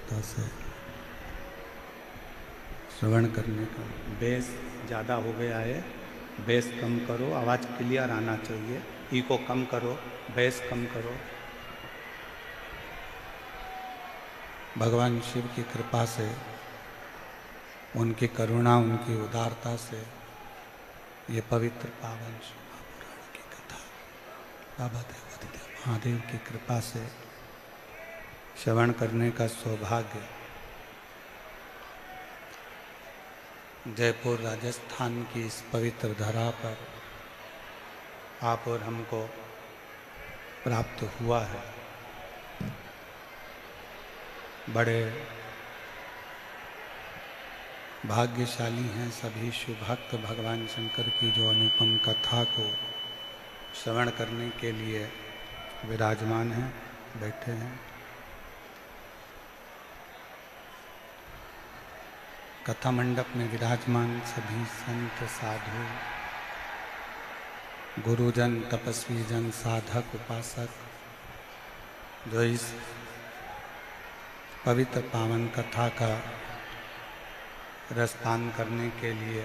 उदारता से श्रवण करने का। बेस ज़्यादा हो गया है, बेस कम करो, आवाज़ क्लियर आना चाहिए। इको कम करो, बेस कम करो। भगवान शिव की कृपा से, उनकी करुणा, उनकी उदारता से ये पवित्र पावन शिव महापुराण की कथा बाबा देवाधिदेव महादेव की कृपा से श्रवण करने का सौभाग्य जयपुर राजस्थान की इस पवित्र धरा पर आप और हमको प्राप्त हुआ है। बड़े भाग्यशाली हैं सभी शिव भक्त भगवान शंकर की जो अनुपम कथा को श्रवण करने के लिए विराजमान हैं, बैठे हैं। कथा मंडप में विराजमान सभी संत साधु, गुरुजन, तपस्वी जन, साधक, उपासक जो इस पवित्र पावन कथा का रसपान करने के लिए,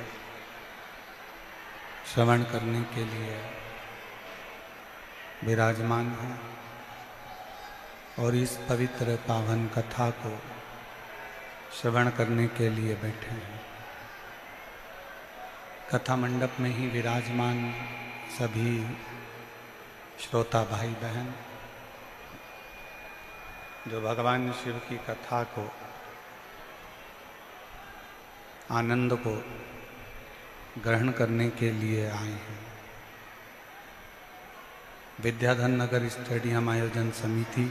श्रवण करने के लिए विराजमान हैं और इस पवित्र पावन कथा को श्रवण करने के लिए बैठे हैं। कथा मंडप में ही विराजमान सभी श्रोता भाई बहन जो भगवान शिव की कथा को, आनंद को ग्रहण करने के लिए आए हैं। विद्याधन नगर स्टेडियम आयोजन समिति,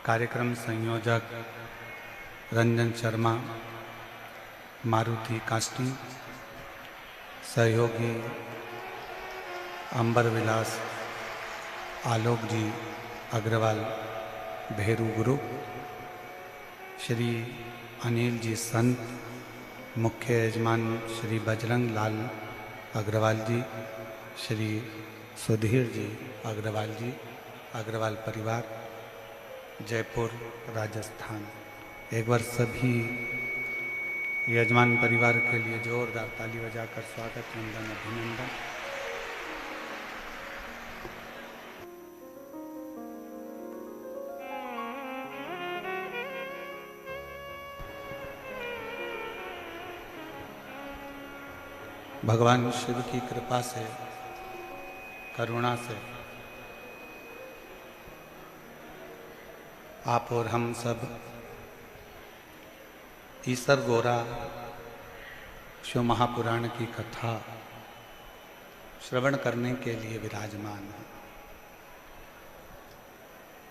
कार्यक्रम संयोजक रंजन शर्मा, मारुति कास्टिंग, सहयोगी अंबर विलास, आलोक जी अग्रवाल, भेरू ग्रुप, श्री अनिल जी संत, मुख्य यजमान श्री बजरंग लाल अग्रवाल जी, श्री सुधीर जी अग्रवाल जी, अग्रवाल परिवार, जयपुर राजस्थान। एक बार सभी यजमान परिवार के लिए जोरदार ताली बजाकर स्वागत, वंदन, अभिनंदन। भगवान शिव की कृपा से, करुणा से आप और हम सब ईसर गोरा शिव महापुराण की कथा श्रवण करने के लिए विराजमान है।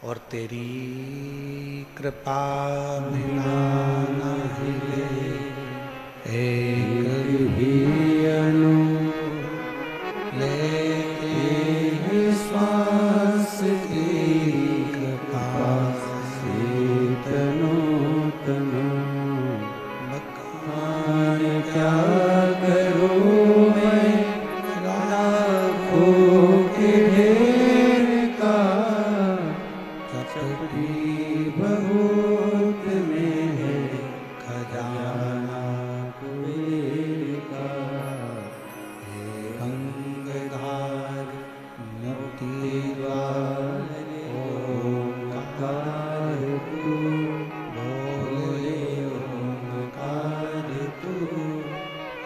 और तेरी कृपा बिना नहीं एक भी अणु लेते श्वास की कृपा से तनो तनो क्या करूं मैं लाखों के ढेर का, कपड़ी बहुत में है खजाना कुबेर का। हे गंगाधार मोती द्वार ओंकार तू, बोले ओंकार तू,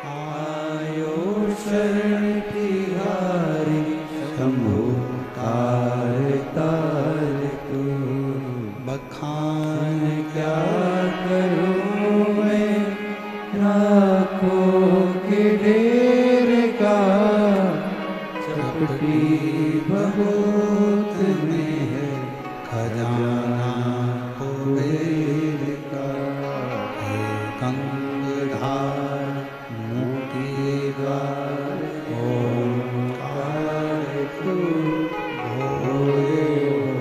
आयो शरण तिहारी शंभु तार तार तू। बखान क्या करूं मैं लाखों के ढेर का, चपटी बहुत में है खजाना कुबेर का। हे गंगाधार मोती द्वार ओंकार तू, भोले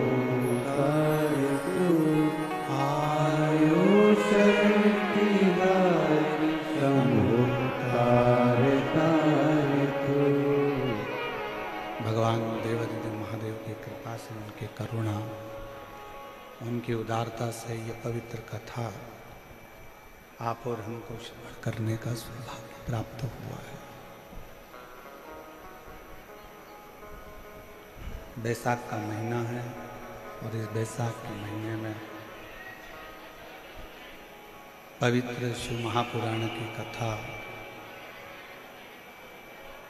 ओंकार तू, आयो शरण तिहारी शंभु तार तार तू। भगवान देवाधिदेव महादेव की कृपा से, उनकी करुणा, उनकी उदारता से ये पवित्र कथा आप और हमको श्रवण करने का सौभाग्य प्राप्त हुआ है। बैसाख का महीना है और इस बैसाख के महीने में पवित्र शिव महापुराण की कथा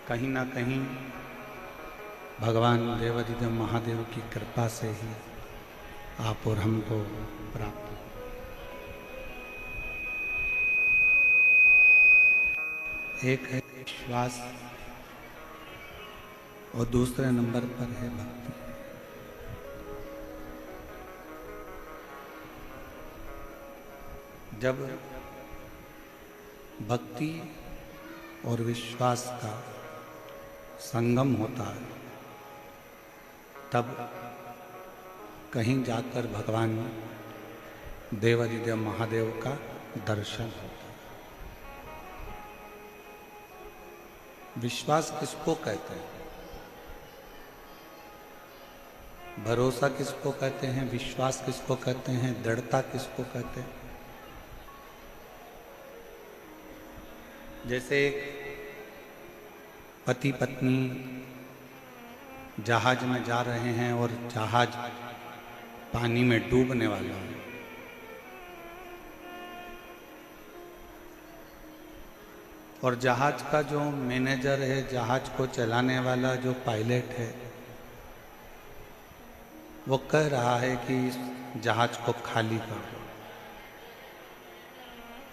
कहीं ना कहीं भगवान देवाधिदेव महादेव की कृपा से ही आप और हमको प्राप्त हुआ। एक है विश्वास और दूसरे नंबर पर है भक्ति। जब भक्ति और विश्वास का संगम होता है तब कहीं जाकर भगवान देवाधिदेव महादेव का दर्शन होता है। विश्वास किसको कहते हैं? भरोसा किसको कहते हैं? विश्वास किसको कहते हैं? दृढ़ता किसको कहते हैं? जैसे पति पत्नी जहाज में जा रहे हैं और जहाज पानी में डूबने वाला है, और जहाज का जो मैनेजर है, जहाज को चलाने वाला जो पायलट है, वो कह रहा है कि इस जहाज को खाली कर दो,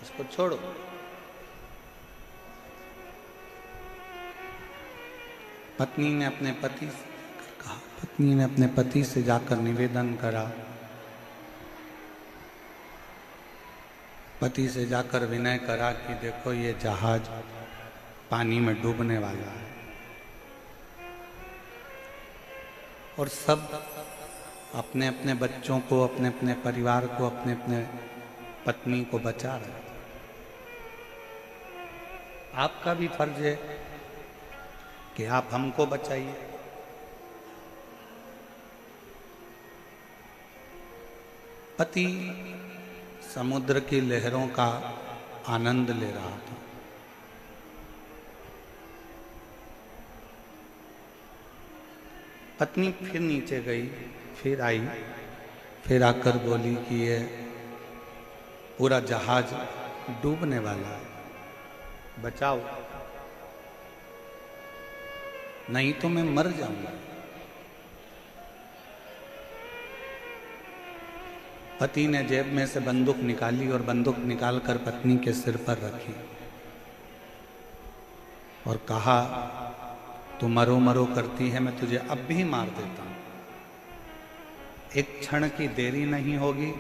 इसको छोड़ो। पत्नी ने अपने पति से कहा, पत्नी ने अपने पति से जाकर निवेदन करा, पति से जाकर विनय करा कि देखो ये जहाज पानी में डूबने वाला है, और सब अपने अपने बच्चों को, अपने अपने परिवार को, अपने अपने पत्नी को बचा रहे। आपका भी फर्ज है कि आप हमको बचाइए। पति समुद्र की लहरों का आनंद ले रहा था। पत्नी फिर नीचे गई, फिर आई, फिर आकर बोली कि ये पूरा जहाज डूबने वाला है, बचाओ, नहीं तो मैं मर जाऊंगा। पति ने जेब में से बंदूक निकाली और बंदूक निकालकर पत्नी के सिर पर रखी और कहा, तू मरो मरो करती है, मैं तुझे अब भी मार देता हूं। एक क्षण की देरी नहीं होगी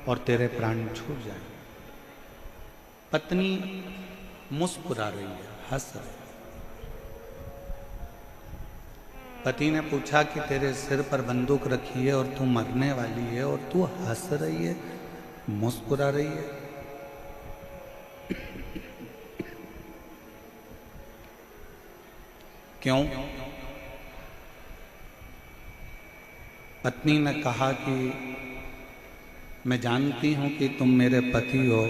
और तेरे प्राण छूट जाएंगे। पत्नी मुस्कुरा रही है, हंस रही है। पति ने पूछा कि तेरे सिर पर बंदूक रखी है और तू मरने वाली है और तू हंस रही है, मुस्कुरा रही है। क्यों? पत्नी ने कहा कि मैं जानती हूं कि तुम मेरे पति हो,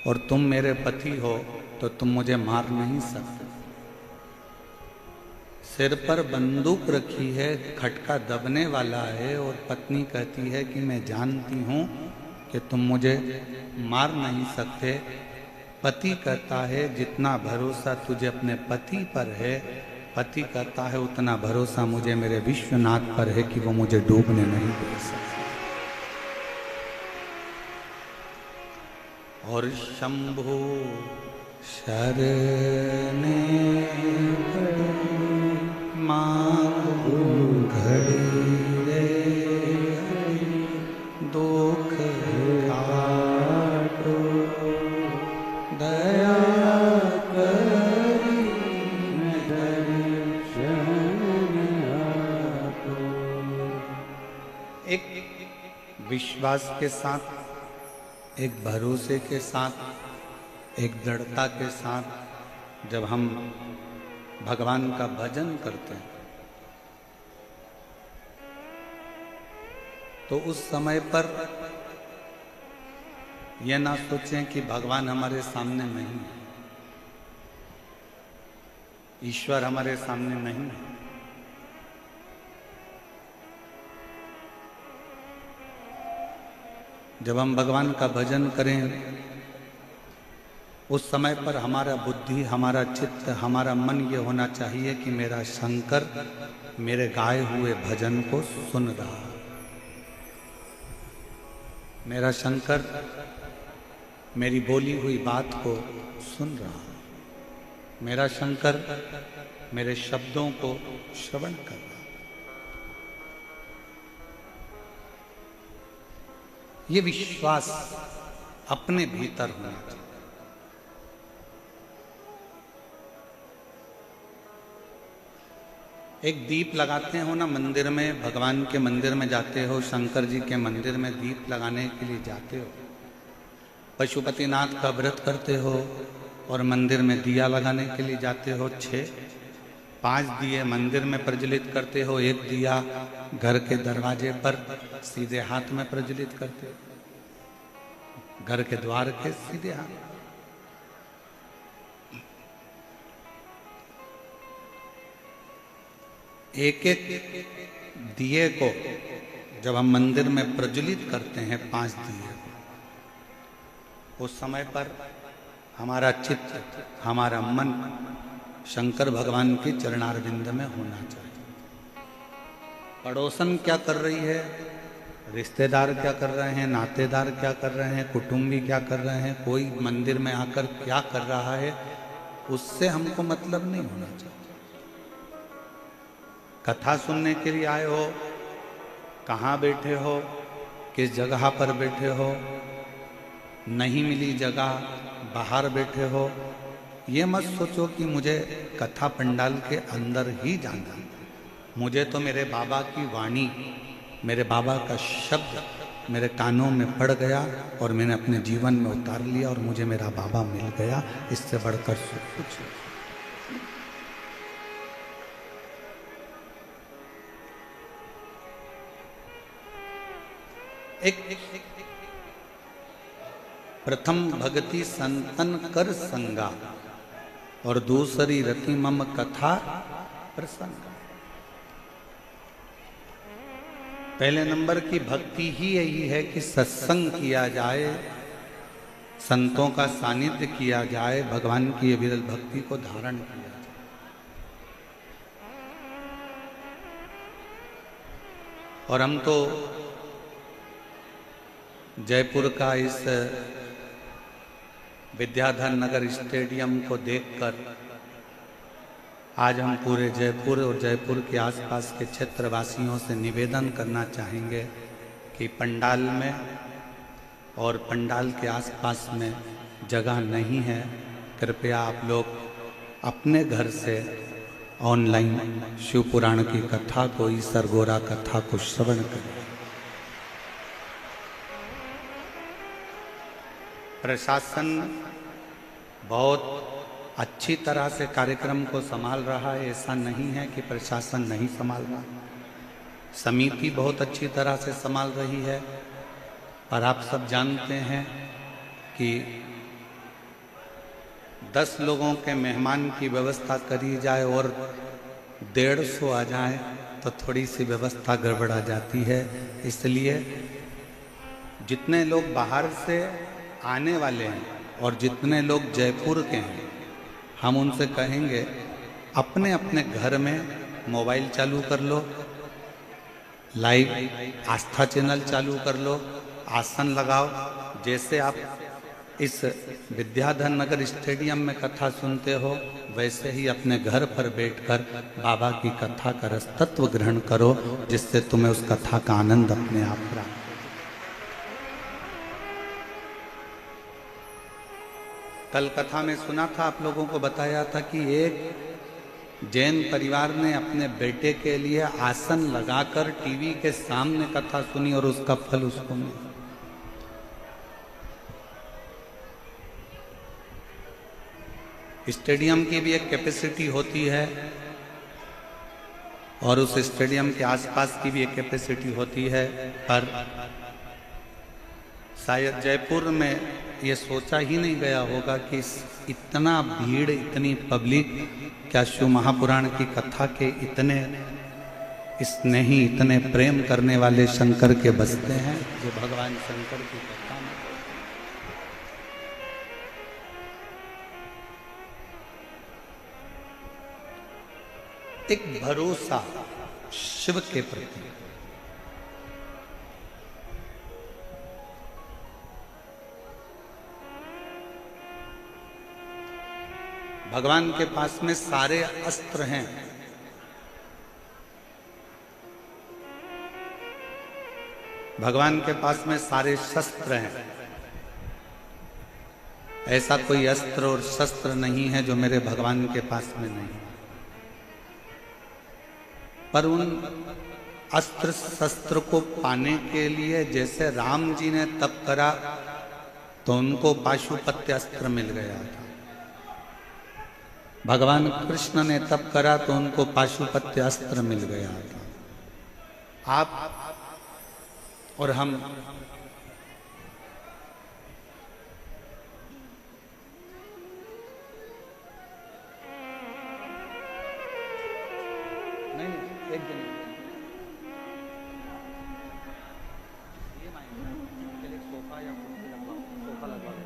और तुम मेरे पति हो तो तुम मुझे मार नहीं सकते। सिर पर बंदूक रखी है, खटका दबने वाला है, और पत्नी कहती है कि मैं जानती हूं कि तुम मुझे मार नहीं सकते। पति कहता है जितना भरोसा तुझे अपने पति पर है, पति कहता है उतना भरोसा मुझे मेरे विश्वनाथ पर है कि वो मुझे डूबने नहीं दे सकते। और शंभु शरणे घड़ी रे दुख घाटो दया करी दर्शन आपो। एक विश्वास के साथ, एक भरोसे के साथ, एक दृढ़ता के साथ जब हम भगवान का भजन करते हैं तो उस समय पर यह ना सोचें कि भगवान हमारे सामने नहीं है, ईश्वर हमारे सामने नहीं है। जब हम भगवान का भजन करें उस समय पर हमारा बुद्धि, हमारा चित्त, हमारा मन ये होना चाहिए कि मेरा शंकर मेरे गाए हुए भजन को सुन रहा है, मेरा शंकर मेरी बोली हुई बात को सुन रहा है, मेरा शंकर मेरे शब्दों को श्रवण कर रहा है। ये विश्वास अपने भीतर होना चाहिए। एक दीप लगाते हो ना मंदिर में, भगवान के मंदिर में जाते हो, शंकर जी के मंदिर में दीप लगाने के लिए जाते हो, पशुपतिनाथ का व्रत करते हो और मंदिर में दिया लगाने के लिए जाते हो। 5 दिए मंदिर में प्रज्वलित करते हो, 1 दिया घर के दरवाजे पर सीधे हाथ में प्रज्वलित करते हो, घर के द्वार के सीधे हाथ। एक एक दिए को जब हम मंदिर में प्रज्वलित करते हैं, 5 दिए, उस समय पर हमारा चित्त, हमारा मन शंकर भगवान के चरणारविंद में होना चाहिए। पड़ोसन क्या कर रही है, रिश्तेदार क्या कर रहे हैं, नातेदार क्या कर रहे हैं, कुटुंबी क्या कर रहे हैं, कोई मंदिर में आकर क्या कर रहा है, उससे हमको मतलब नहीं होना चाहिए। कथा सुनने के लिए आए हो, कहाँ बैठे हो, किस जगह पर बैठे हो, नहीं मिली जगह बाहर बैठे हो, ये मत सोचो कि मुझे कथा पंडाल के अंदर ही जाना। मुझे तो मेरे बाबा की वाणी, मेरे बाबा का शब्द मेरे कानों में पड़ गया और मैंने अपने जीवन में उतार लिया और मुझे मेरा बाबा मिल गया। इससे बढ़कर कुछ एक प्रथम भगति संतन कर संगा और दूसरी रति मम कथा प्रसंग। पहले नंबर की भक्ति ही यही है कि सत्संग किया जाए, संतों का सानिध्य किया जाए, भगवान की विरल भक्ति को धारण किया जाए। और हम तो जयपुर का इस विद्याधर नगर स्टेडियम को देखकर आज हम पूरे जयपुर और जयपुर के आसपास के क्षेत्रवासियों से निवेदन करना चाहेंगे कि पंडाल में और पंडाल के आसपास में जगह नहीं है, कृपया आप लोग अपने घर से ऑनलाइन शिव पुराण की कथा को, ईसर गोरा कथा को श्रवण करें। प्रशासन बहुत अच्छी तरह से कार्यक्रम को संभाल रहा है, ऐसा नहीं है कि प्रशासन नहीं संभाल रहा। समिति बहुत अच्छी तरह से संभाल रही है। और आप सब जानते हैं कि 10 लोगों के मेहमान की व्यवस्था करी जाए और 150 आ जाए तो थोड़ी सी व्यवस्था गड़बड़ा जाती है। इसलिए जितने लोग बाहर से आने वाले हैं और जितने लोग जयपुर के हैं, हम उनसे कहेंगे अपने अपने घर में मोबाइल चालू कर लो, लाइव आस्था चैनल चालू कर लो, आसन लगाओ। जैसे आप इस विद्याधर नगर स्टेडियम में कथा सुनते हो, वैसे ही अपने घर पर बैठकर बाबा की कथा का रस तत्व ग्रहण करो, जिससे तुम्हें उस कथा का आनंद अपने आप प्राप्त। कल कथा में सुना था, आप लोगों को बताया था कि एक जैन परिवार ने अपने बेटे के लिए आसन लगाकर टीवी के सामने कथा सुनी और उसका फल उसको मिला। स्टेडियम की भी एक कैपेसिटी होती है और उस स्टेडियम के आसपास की भी एक कैपेसिटी होती है, पर शायद जयपुर में ये सोचा ही नहीं गया होगा कि इतना भीड़, इतनी पब्लिक क्या शिव महापुराण की कथा के इतने स्नेही, इतने प्रेम करने वाले शंकर के बसते हैं, जो भगवान शंकर की कथा में एक भरोसा शिव के प्रति। भगवान के पास में सारे अस्त्र हैं, भगवान के पास में सारे शस्त्र हैं। ऐसा कोई अस्त्र और शस्त्र नहीं है जो मेरे भगवान के पास में नहीं। पर उन अस्त्र शस्त्र को पाने के लिए जैसे राम जी ने तप करा तो उनको पाशुपत्य अस्त्र मिल गया था, भगवान कृष्ण ने तप करा तो उनको पाशुपत्य अस्त्र मिल गया था। आप और हम नहीं, एक दिन ये सोफा या सोफा लगवा दो।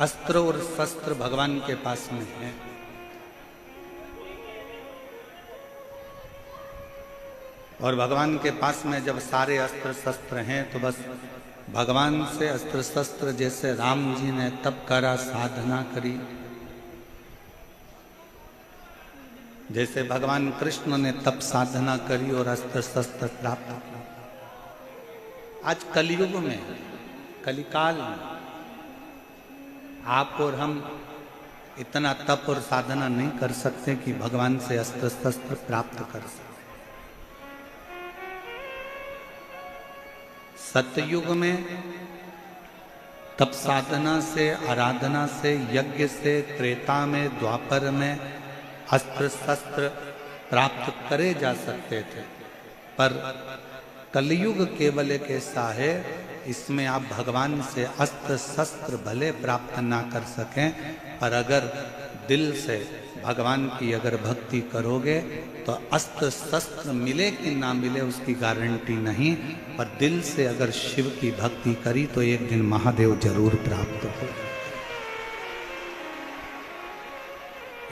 अस्त्र और शस्त्र भगवान के पास में है। और भगवान के पास में जब सारे अस्त्र शस्त्र हैं तो बस भगवान से अस्त्र शस्त्र, जैसे राम जी ने तप करा, साधना करी, जैसे भगवान कृष्ण ने तप साधना करी और अस्त्र शस्त्र प्राप्त किया। आज कलयुग में, कलिकाल में आप और हम इतना तप और साधना नहीं कर सकते कि भगवान से अस्त्र शस्त्र प्राप्त कर सके। सतयुग में तप साधना से, आराधना से, यज्ञ से, त्रेता में, द्वापर में अस्त्र शस्त्र प्राप्त करे जा सकते थे। पर कलयुग केवल एक ऐसा है, इसमें आप भगवान से अस्त्र शस्त्र भले प्राप्त ना कर सकें, पर अगर दिल से भगवान की अगर भक्ति करोगे तो अस्त्र शस्त्र मिले कि ना मिले उसकी गारंटी नहीं, पर दिल से अगर शिव की भक्ति करी तो एक दिन महादेव जरूर प्राप्त हो।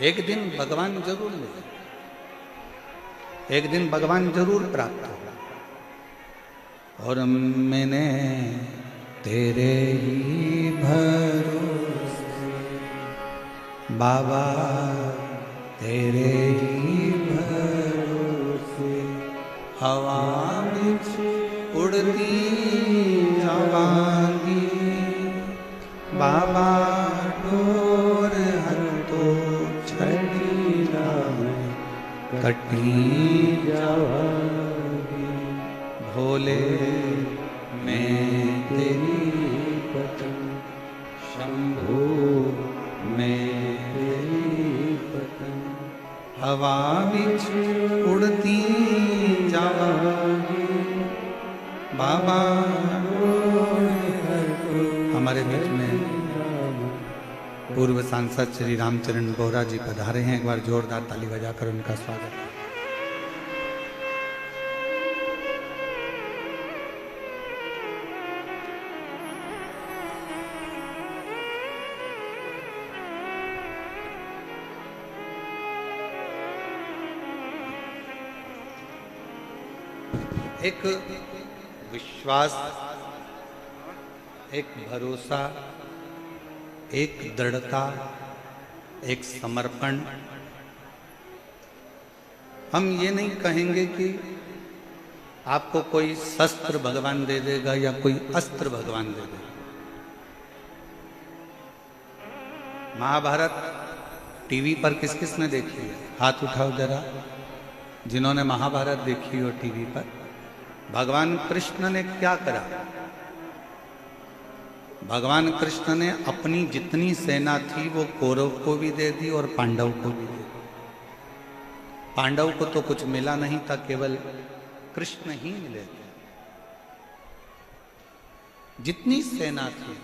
एक दिन भगवान जरूर मिले, एक दिन भगवान जरूर प्राप्त हो। और मैंने तेरे ही भरोसे बाबा, तेरे ही भरोसे हवा में उड़ती जावांगी बाबा, डोर हटो छड़ी कटी जावांगी, भोले मैं तेरी पतंग, शंभो मैं तेरी पतंग, हवा बिच उड़ती जावांगी बाबा। हमारे बीच में पूर्व सांसद श्री रामचरण बोहरा जी पधारे हैं, एक बार जोरदार ताली बजाकर उनका स्वागत है। एक विश्वास, एक भरोसा, एक दृढ़ता, एक समर्पण। हम ये नहीं कहेंगे कि आपको कोई शस्त्र भगवान दे देगा या कोई अस्त्र भगवान दे देगा। महाभारत टीवी पर किस किस ने देखी है? हाथ उठाओ जरा, जिन्होंने महाभारत देखी हो टीवी पर। भगवान कृष्ण ने क्या करा? भगवान कृष्ण ने अपनी जितनी सेना थी वो कौरव को भी दे दी और पांडव को भी दे दी। पांडव को तो कुछ मिला नहीं था, केवल कृष्ण ही मिले थे। जितनी सेना थी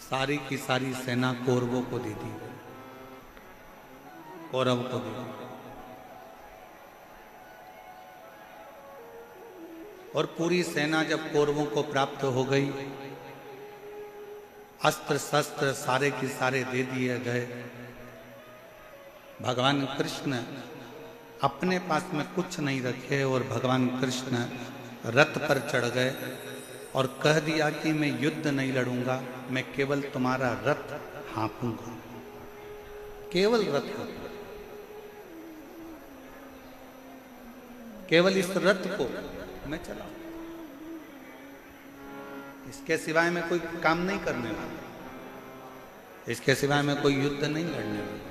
सारी की सारी सेना कौरवों को दे दी, कौरव को दी। और पूरी सेना जब कौरवों को प्राप्त हो गई, अस्त्र शस्त्र सारे के सारे दे दिए गए, भगवान कृष्ण अपने पास में कुछ नहीं रखे और भगवान कृष्ण रथ पर चढ़ गए और कह दिया कि मैं युद्ध नहीं लड़ूंगा, मैं केवल तुम्हारा रथ हाँकूंगा, केवल रथ, केवल इस रथ को मैं चलाऊं, इसके सिवाय मैं कोई काम नहीं करने वाला, इसके सिवाय मैं कोई युद्ध नहीं लड़ने वाला।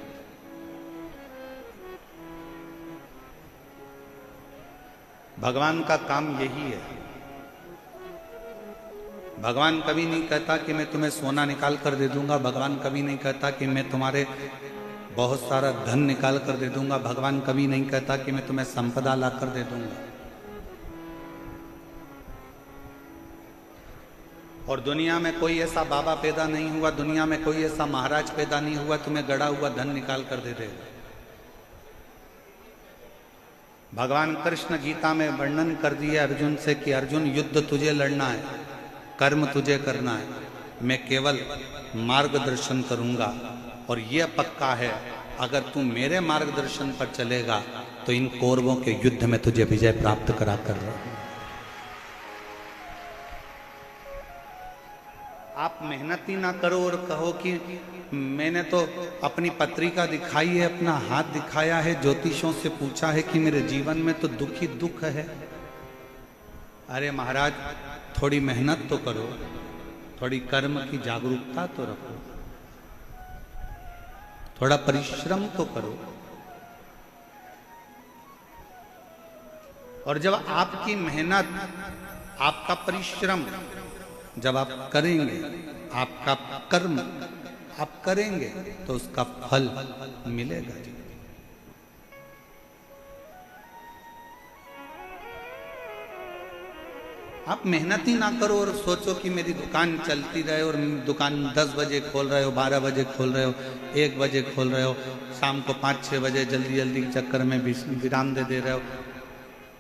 भगवान का काम यही है। भगवान कभी नहीं कहता कि मैं तुम्हें सोना निकाल कर दे दूंगा, भगवान कभी नहीं कहता कि मैं तुम्हारे बहुत सारा धन निकाल कर दे दूंगा, भगवान कभी नहीं कहता कि मैं तुम्हें संपदा ला कर दे दूंगा। और दुनिया में कोई ऐसा बाबा पैदा नहीं हुआ, दुनिया में कोई ऐसा महाराज पैदा नहीं हुआ तुम्हें गड़ा हुआ धन निकाल कर दे देगा। भगवान कृष्ण गीता में वर्णन कर दिया अर्जुन से कि अर्जुन युद्ध तुझे लड़ना है, कर्म तुझे करना है, मैं केवल मार्गदर्शन करूंगा। और यह पक्का है अगर तू मेरे मार्गदर्शन पर चलेगा तो इन कौरवों के युद्ध में तुझे विजय प्राप्त करा कर रहा। आप मेहनत ही ना करो और कहो कि मैंने तो अपनी पत्रिका दिखाई है, अपना हाथ दिखाया है, ज्योतिषों से पूछा है कि मेरे जीवन में तो दुख ही दुख है। अरे महाराज थोड़ी मेहनत तो करो, थोड़ी कर्म की जागरूकता तो रखो, थोड़ा परिश्रम तो करो। और जब आपकी मेहनत, आपका परिश्रम जब आप करेंगे, आपका कर्म आप करेंगे तो उसका फल मिलेगा। आप मेहनत ही ना करो और सोचो कि मेरी दुकान चलती रहे, और दुकान 10 बजे खोल रहे हो, 12 बजे खोल रहे हो, 1 बजे खोल रहे हो, शाम को 5-6 बजे जल्दी जल्दी के चक्कर में विराम दे रहे हो।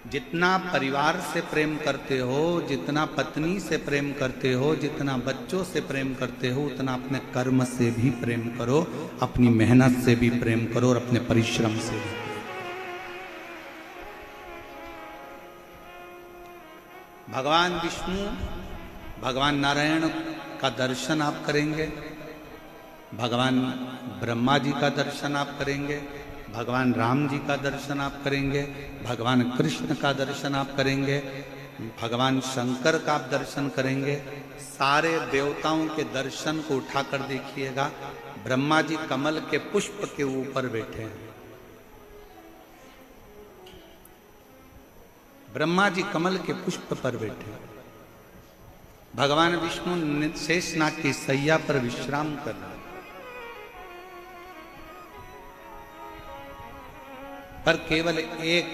जितना परिवार से प्रेम करते हो, जितना पत्नी से प्रेम करते हो, जितना बच्चों से प्रेम करते हो, उतना अपने कर्म से भी प्रेम करो, अपनी मेहनत से भी प्रेम करो और अपने परिश्रम से भी। भगवान विष्णु, भगवान नारायण का दर्शन आप करेंगे, भगवान ब्रह्मा जी का दर्शन आप करेंगे, भगवान राम जी का दर्शन आप करेंगे, भगवान कृष्ण का दर्शन आप करेंगे, भगवान शंकर का आप दर्शन करेंगे। सारे देवताओं के दर्शन को उठाकर देखिएगा, ब्रह्मा जी कमल के पुष्प के ऊपर बैठे हैं। ब्रह्मा जी कमल के पुष्प पर बैठे, भगवान विष्णु शेषनाग की सैया पर विश्राम कर रहे। पर केवल एक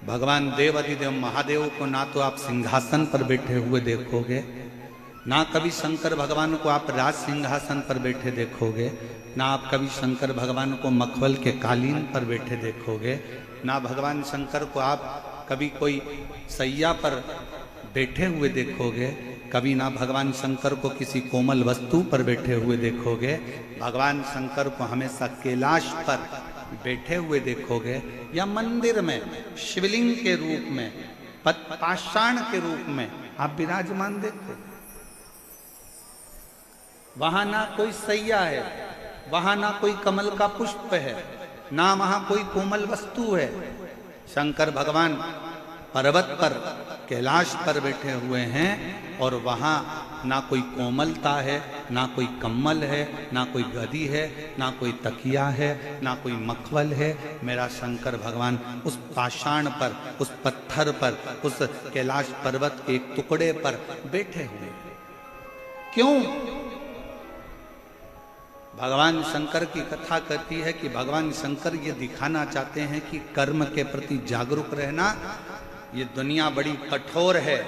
भगवान देवाधिदेव महादेव को ना तो आप सिंहासन पर बैठे हुए देखोगे, ना कभी शंकर भगवान को आप राज सिंहासन पर बैठे देखोगे, ना आप कभी शंकर भगवान को मखमल के कालीन पर बैठे देखोगे, ना भगवान शंकर को आप कभी कोई सैया पर बैठे हुए देखोगे, कभी ना भगवान शंकर को किसी कोमल वस्तु पर बैठे हुए देखोगे। भगवान शंकर को हमेशा कैलाश पर बैठे हुए देखोगे, या मंदिर में शिवलिंग के रूप में, पाषाण के रूप में आप विराजमान देखो। वहां ना कोई सैया है, वहां ना कोई कमल का पुष्प है, ना वहां कोई कोमल वस्तु है। शंकर भगवान पर्वत पर, कैलाश पर बैठे हुए हैं, और वहां ना कोई कोमलता है, ना कोई कम्मल है, ना कोई गदी है, ना कोई तकिया है, ना कोई मखमल है। मेरा शंकर भगवान उस पाषाण पर, उस पत्थर पर, उस कैलाश पर्वत के एक टुकड़े पर बैठे हुए। क्यों? भगवान शंकर की कथा कहती है कि भगवान शंकर ये दिखाना चाहते हैं कि कर्म के प्रति जागरूक रहना। ये दुनिया बड़ी कठोर है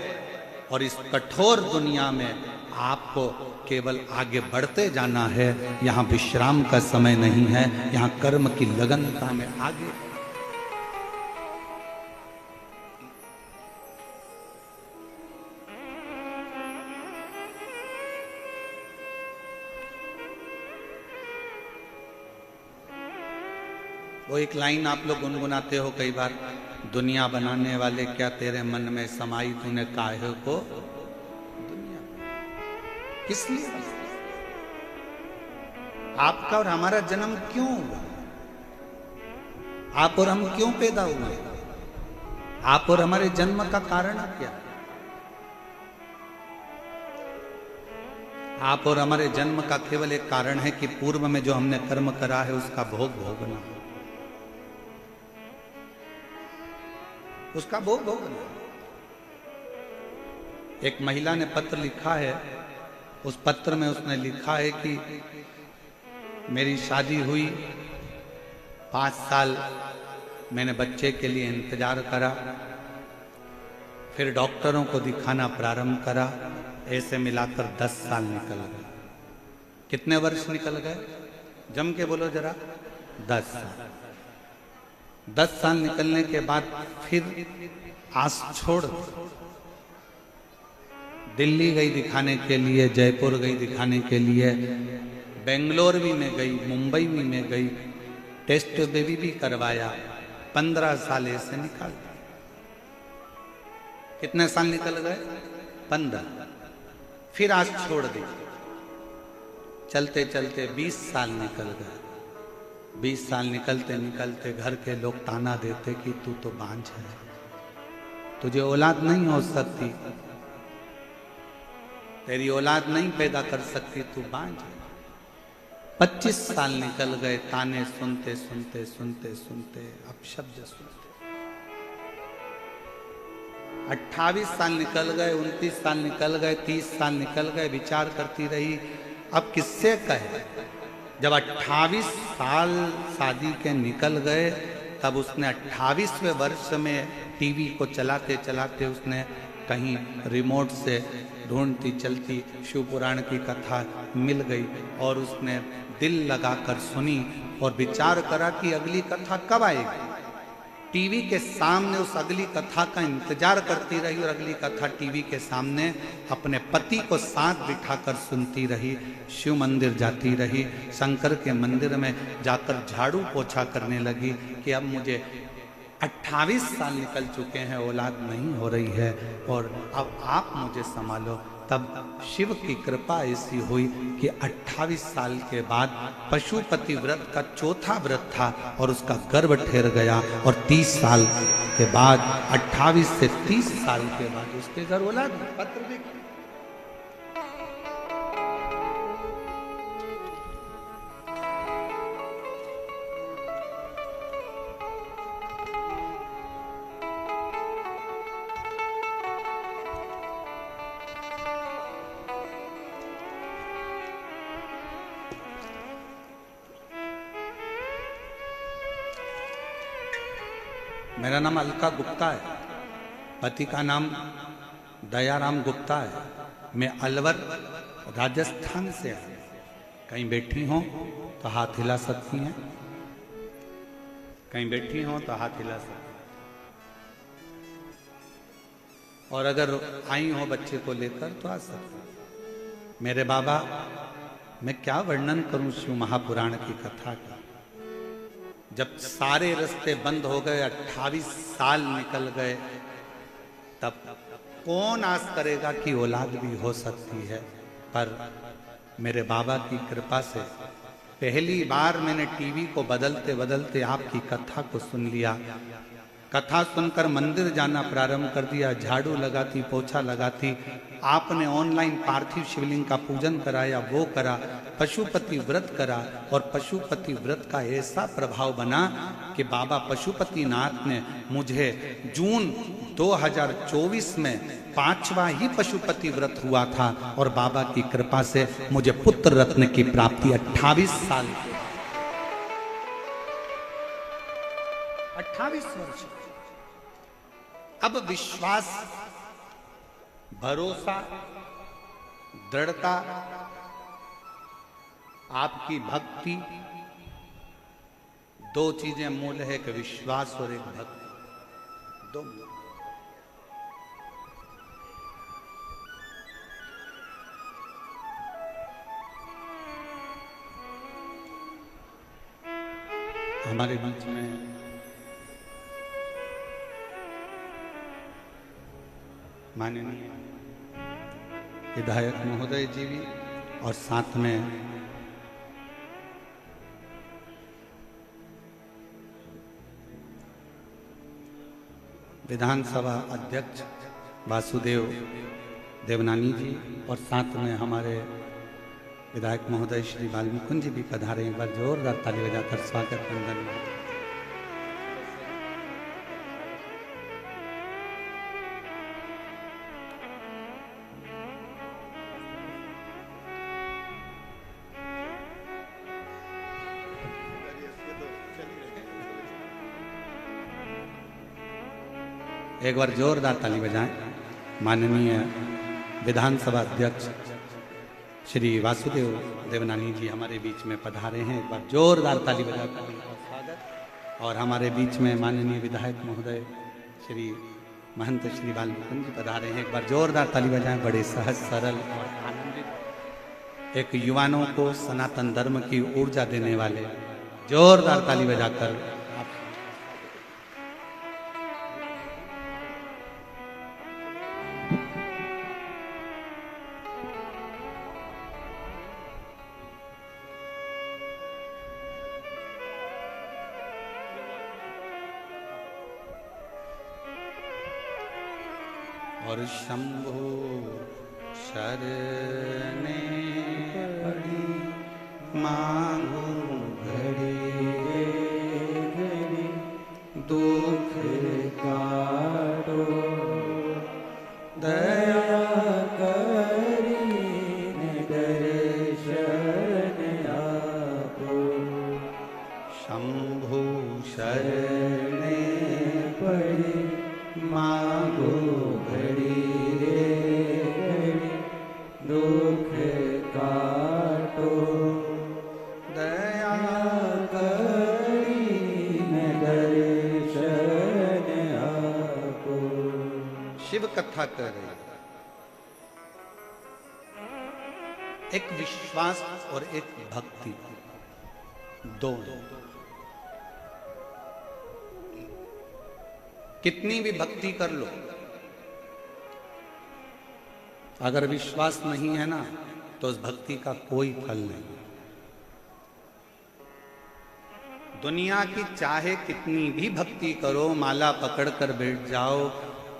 और इस कठोर दुनिया में आपको केवल आगे बढ़ते जाना है। यहाँ विश्राम का समय नहीं है, यहाँ कर्म की लगनता में आगे। वो एक लाइन आप लोग गुनगुनाते हो कई बार, दुनिया बनाने वाले क्या तेरे मन में समाई तूने काहे को दुनिया। किस लिए? आपका और हमारा जन्म क्यों हुआ? आप और हम क्यों पैदा हुए? आप और हमारे जन्म का कारण क्या? आप और हमारे जन्म का केवल एक कारण है कि पूर्व में जो हमने कर्म करा है उसका भोग भोगना, उसका भोग भोगना। एक महिला ने पत्र लिखा है, उस पत्र में उसने लिखा है कि मेरी शादी हुई, 5 साल मैंने बच्चे के लिए इंतजार करा, फिर डॉक्टरों को दिखाना प्रारंभ करा, ऐसे मिलाकर 10 साल निकल गए। कितने वर्ष निकल गए? जम के बोलो जरा। 10 साल। 10 साल निकलने के बाद फिर आस छोड़ दिल्ली गई दिखाने के लिए, जयपुर गई दिखाने के लिए, बेंगलोर भी में गई, मुंबई भी में गई, टेस्ट बेबी भी करवाया। 15 साल ऐसे निकाल। कितने साल निकल गए? 15। फिर आस छोड़ दी, चलते चलते 20 साल निकल गए। 20 साल निकलते निकलते घर के लोग ताना देते कि तू तो बांझ है, तुझे औलाद नहीं हो सकती, तेरी औलाद नहीं पैदा कर सकती, तू बांझ है। 25 साल निकल गए, ताने सुनते सुनते सुनते सुनते अपशब्द सुनते। 28 साल निकल गए, 29 साल निकल गए, 30 साल निकल गए। विचार करती रही अब किससे कहे। जब 28 साल शादी के निकल गए, तब उसने 28वें वर्ष में टीवी को चलाते चलाते उसने कहीं रिमोट से ढूंढती चलती शिव पुराण की कथा मिल गई और उसने दिल लगाकर सुनी और विचार करा कि अगली कथा कब आएगी। टीवी के सामने उस अगली कथा का इंतजार करती रही और अगली कथा टीवी के सामने अपने पति को साथ बिठाकर सुनती रही। शिव मंदिर जाती रही, शंकर के मंदिर में जाकर झाड़ू पोछा करने लगी कि अब मुझे 28 साल निकल चुके हैं, औलाद नहीं हो रही है और अब आप मुझे संभालो। तब शिव की कृपा ऐसी हुई कि 28 साल के बाद पशुपति व्रत का चौथा व्रत था और उसका गर्भ ठहर गया और 30 साल के बाद 28 से 30 साल के बाद उसके घर औलाद। पत्र देखिए। मेरा नाम अलका गुप्ता है, पति का नाम दयाराम गुप्ता है। मैं अलवर राजस्थान से आया। कहीं बैठी हो तो हाथ हिला सकती हैं, कहीं बैठी हो तो हाथ हिला सकती हैं। और अगर आई हो बच्चे को लेकर तो आ सकते हैं। मेरे बाबा, मैं क्या वर्णन करूं शिव महापुराण की कथा का। जब सारे रास्ते बंद हो गए, 28 साल निकल गए, तब कौन आस करेगा कि औलाद भी हो सकती है। पर मेरे बाबा की कृपा से पहली बार मैंने टीवी को बदलते बदलते आपकी कथा को सुन लिया। कथा सुनकर मंदिर जाना प्रारंभ कर दिया, झाड़ू लगाती, पोछा लगाती। आपने ऑनलाइन पार्थिव शिवलिंग का पूजन कराया, वो करा, पशुपति व्रत करा और पशुपति व्रत का ऐसा प्रभाव बना कि बाबा पशुपतिनाथ ने मुझे जून 2024 में 5वां ही पशुपति व्रत हुआ था और बाबा की कृपा से मुझे पुत्र रत्न की प्राप्ति 28 साल 28 वर्ष। अब विश्वास, भरोसा, दृढ़ता, आपकी भक्ति, दो चीजें मूल है कि विश्वास और एक भक्ति, दो। हमारे बीच में माननीय विधायक महोदय जी भी और साथ में विधानसभा अध्यक्ष वासुदेव देवनानी जी और साथ में हमारे विधायक महोदय श्री वाल्मीकि जी भी पधारे। एक बार जोरदार ताली बजाकर स्वागत वंदन। एक बार जोरदार ताली बजाएं। माननीय विधानसभा अध्यक्ष श्री वासुदेव देवनानी जी हमारे बीच में पधारे हैं। एक बार जोरदार ताली बजाकर उनका स्वागत। और हमारे बीच में माननीय विधायक महोदय श्री महंत श्री वाल्मीकि जी पधारे हैं। एक बार जोरदार ताली बजाएं। बड़े सहज, सरल और आनंदित, एक युवाओं को सनातन धर्म की ऊर्जा देने वाले, जोरदार ताली बजाकर और शंभो शरणे पड़ी मांगो घड़ी घड़ी दुख काटो दया करी दर्शन आपो। शंभो शरणे पड़ी मांगो दुख काटो दया करी दर्शन आपो। शिव कथा कर रहे, एक विश्वास और एक भक्ति, दो। कितनी भी भक्ति कर लो, अगर विश्वास नहीं है ना तो उस भक्ति का कोई फल नहीं। दुनिया की चाहे कितनी भी भक्ति करो, माला पकड़ कर बैठ जाओ,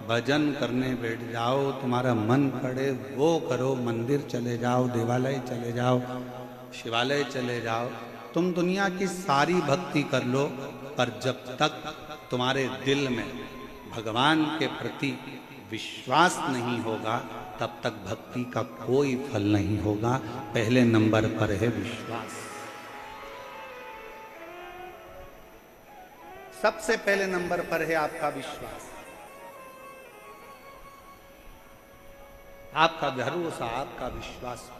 भजन करने बैठ जाओ, तुम्हारा मन करे वो करो, मंदिर चले जाओ, देवालय चले जाओ, शिवालय चले जाओ, तुम दुनिया की सारी भक्ति कर लो, पर जब तक तुम्हारे दिल में भगवान के प्रति विश्वास नहीं होगा तब तक भक्ति का कोई फल नहीं होगा। पहले नंबर पर है विश्वास। सबसे पहले नंबर पर है आपका विश्वास, आपका भरोसा, आपका विश्वास।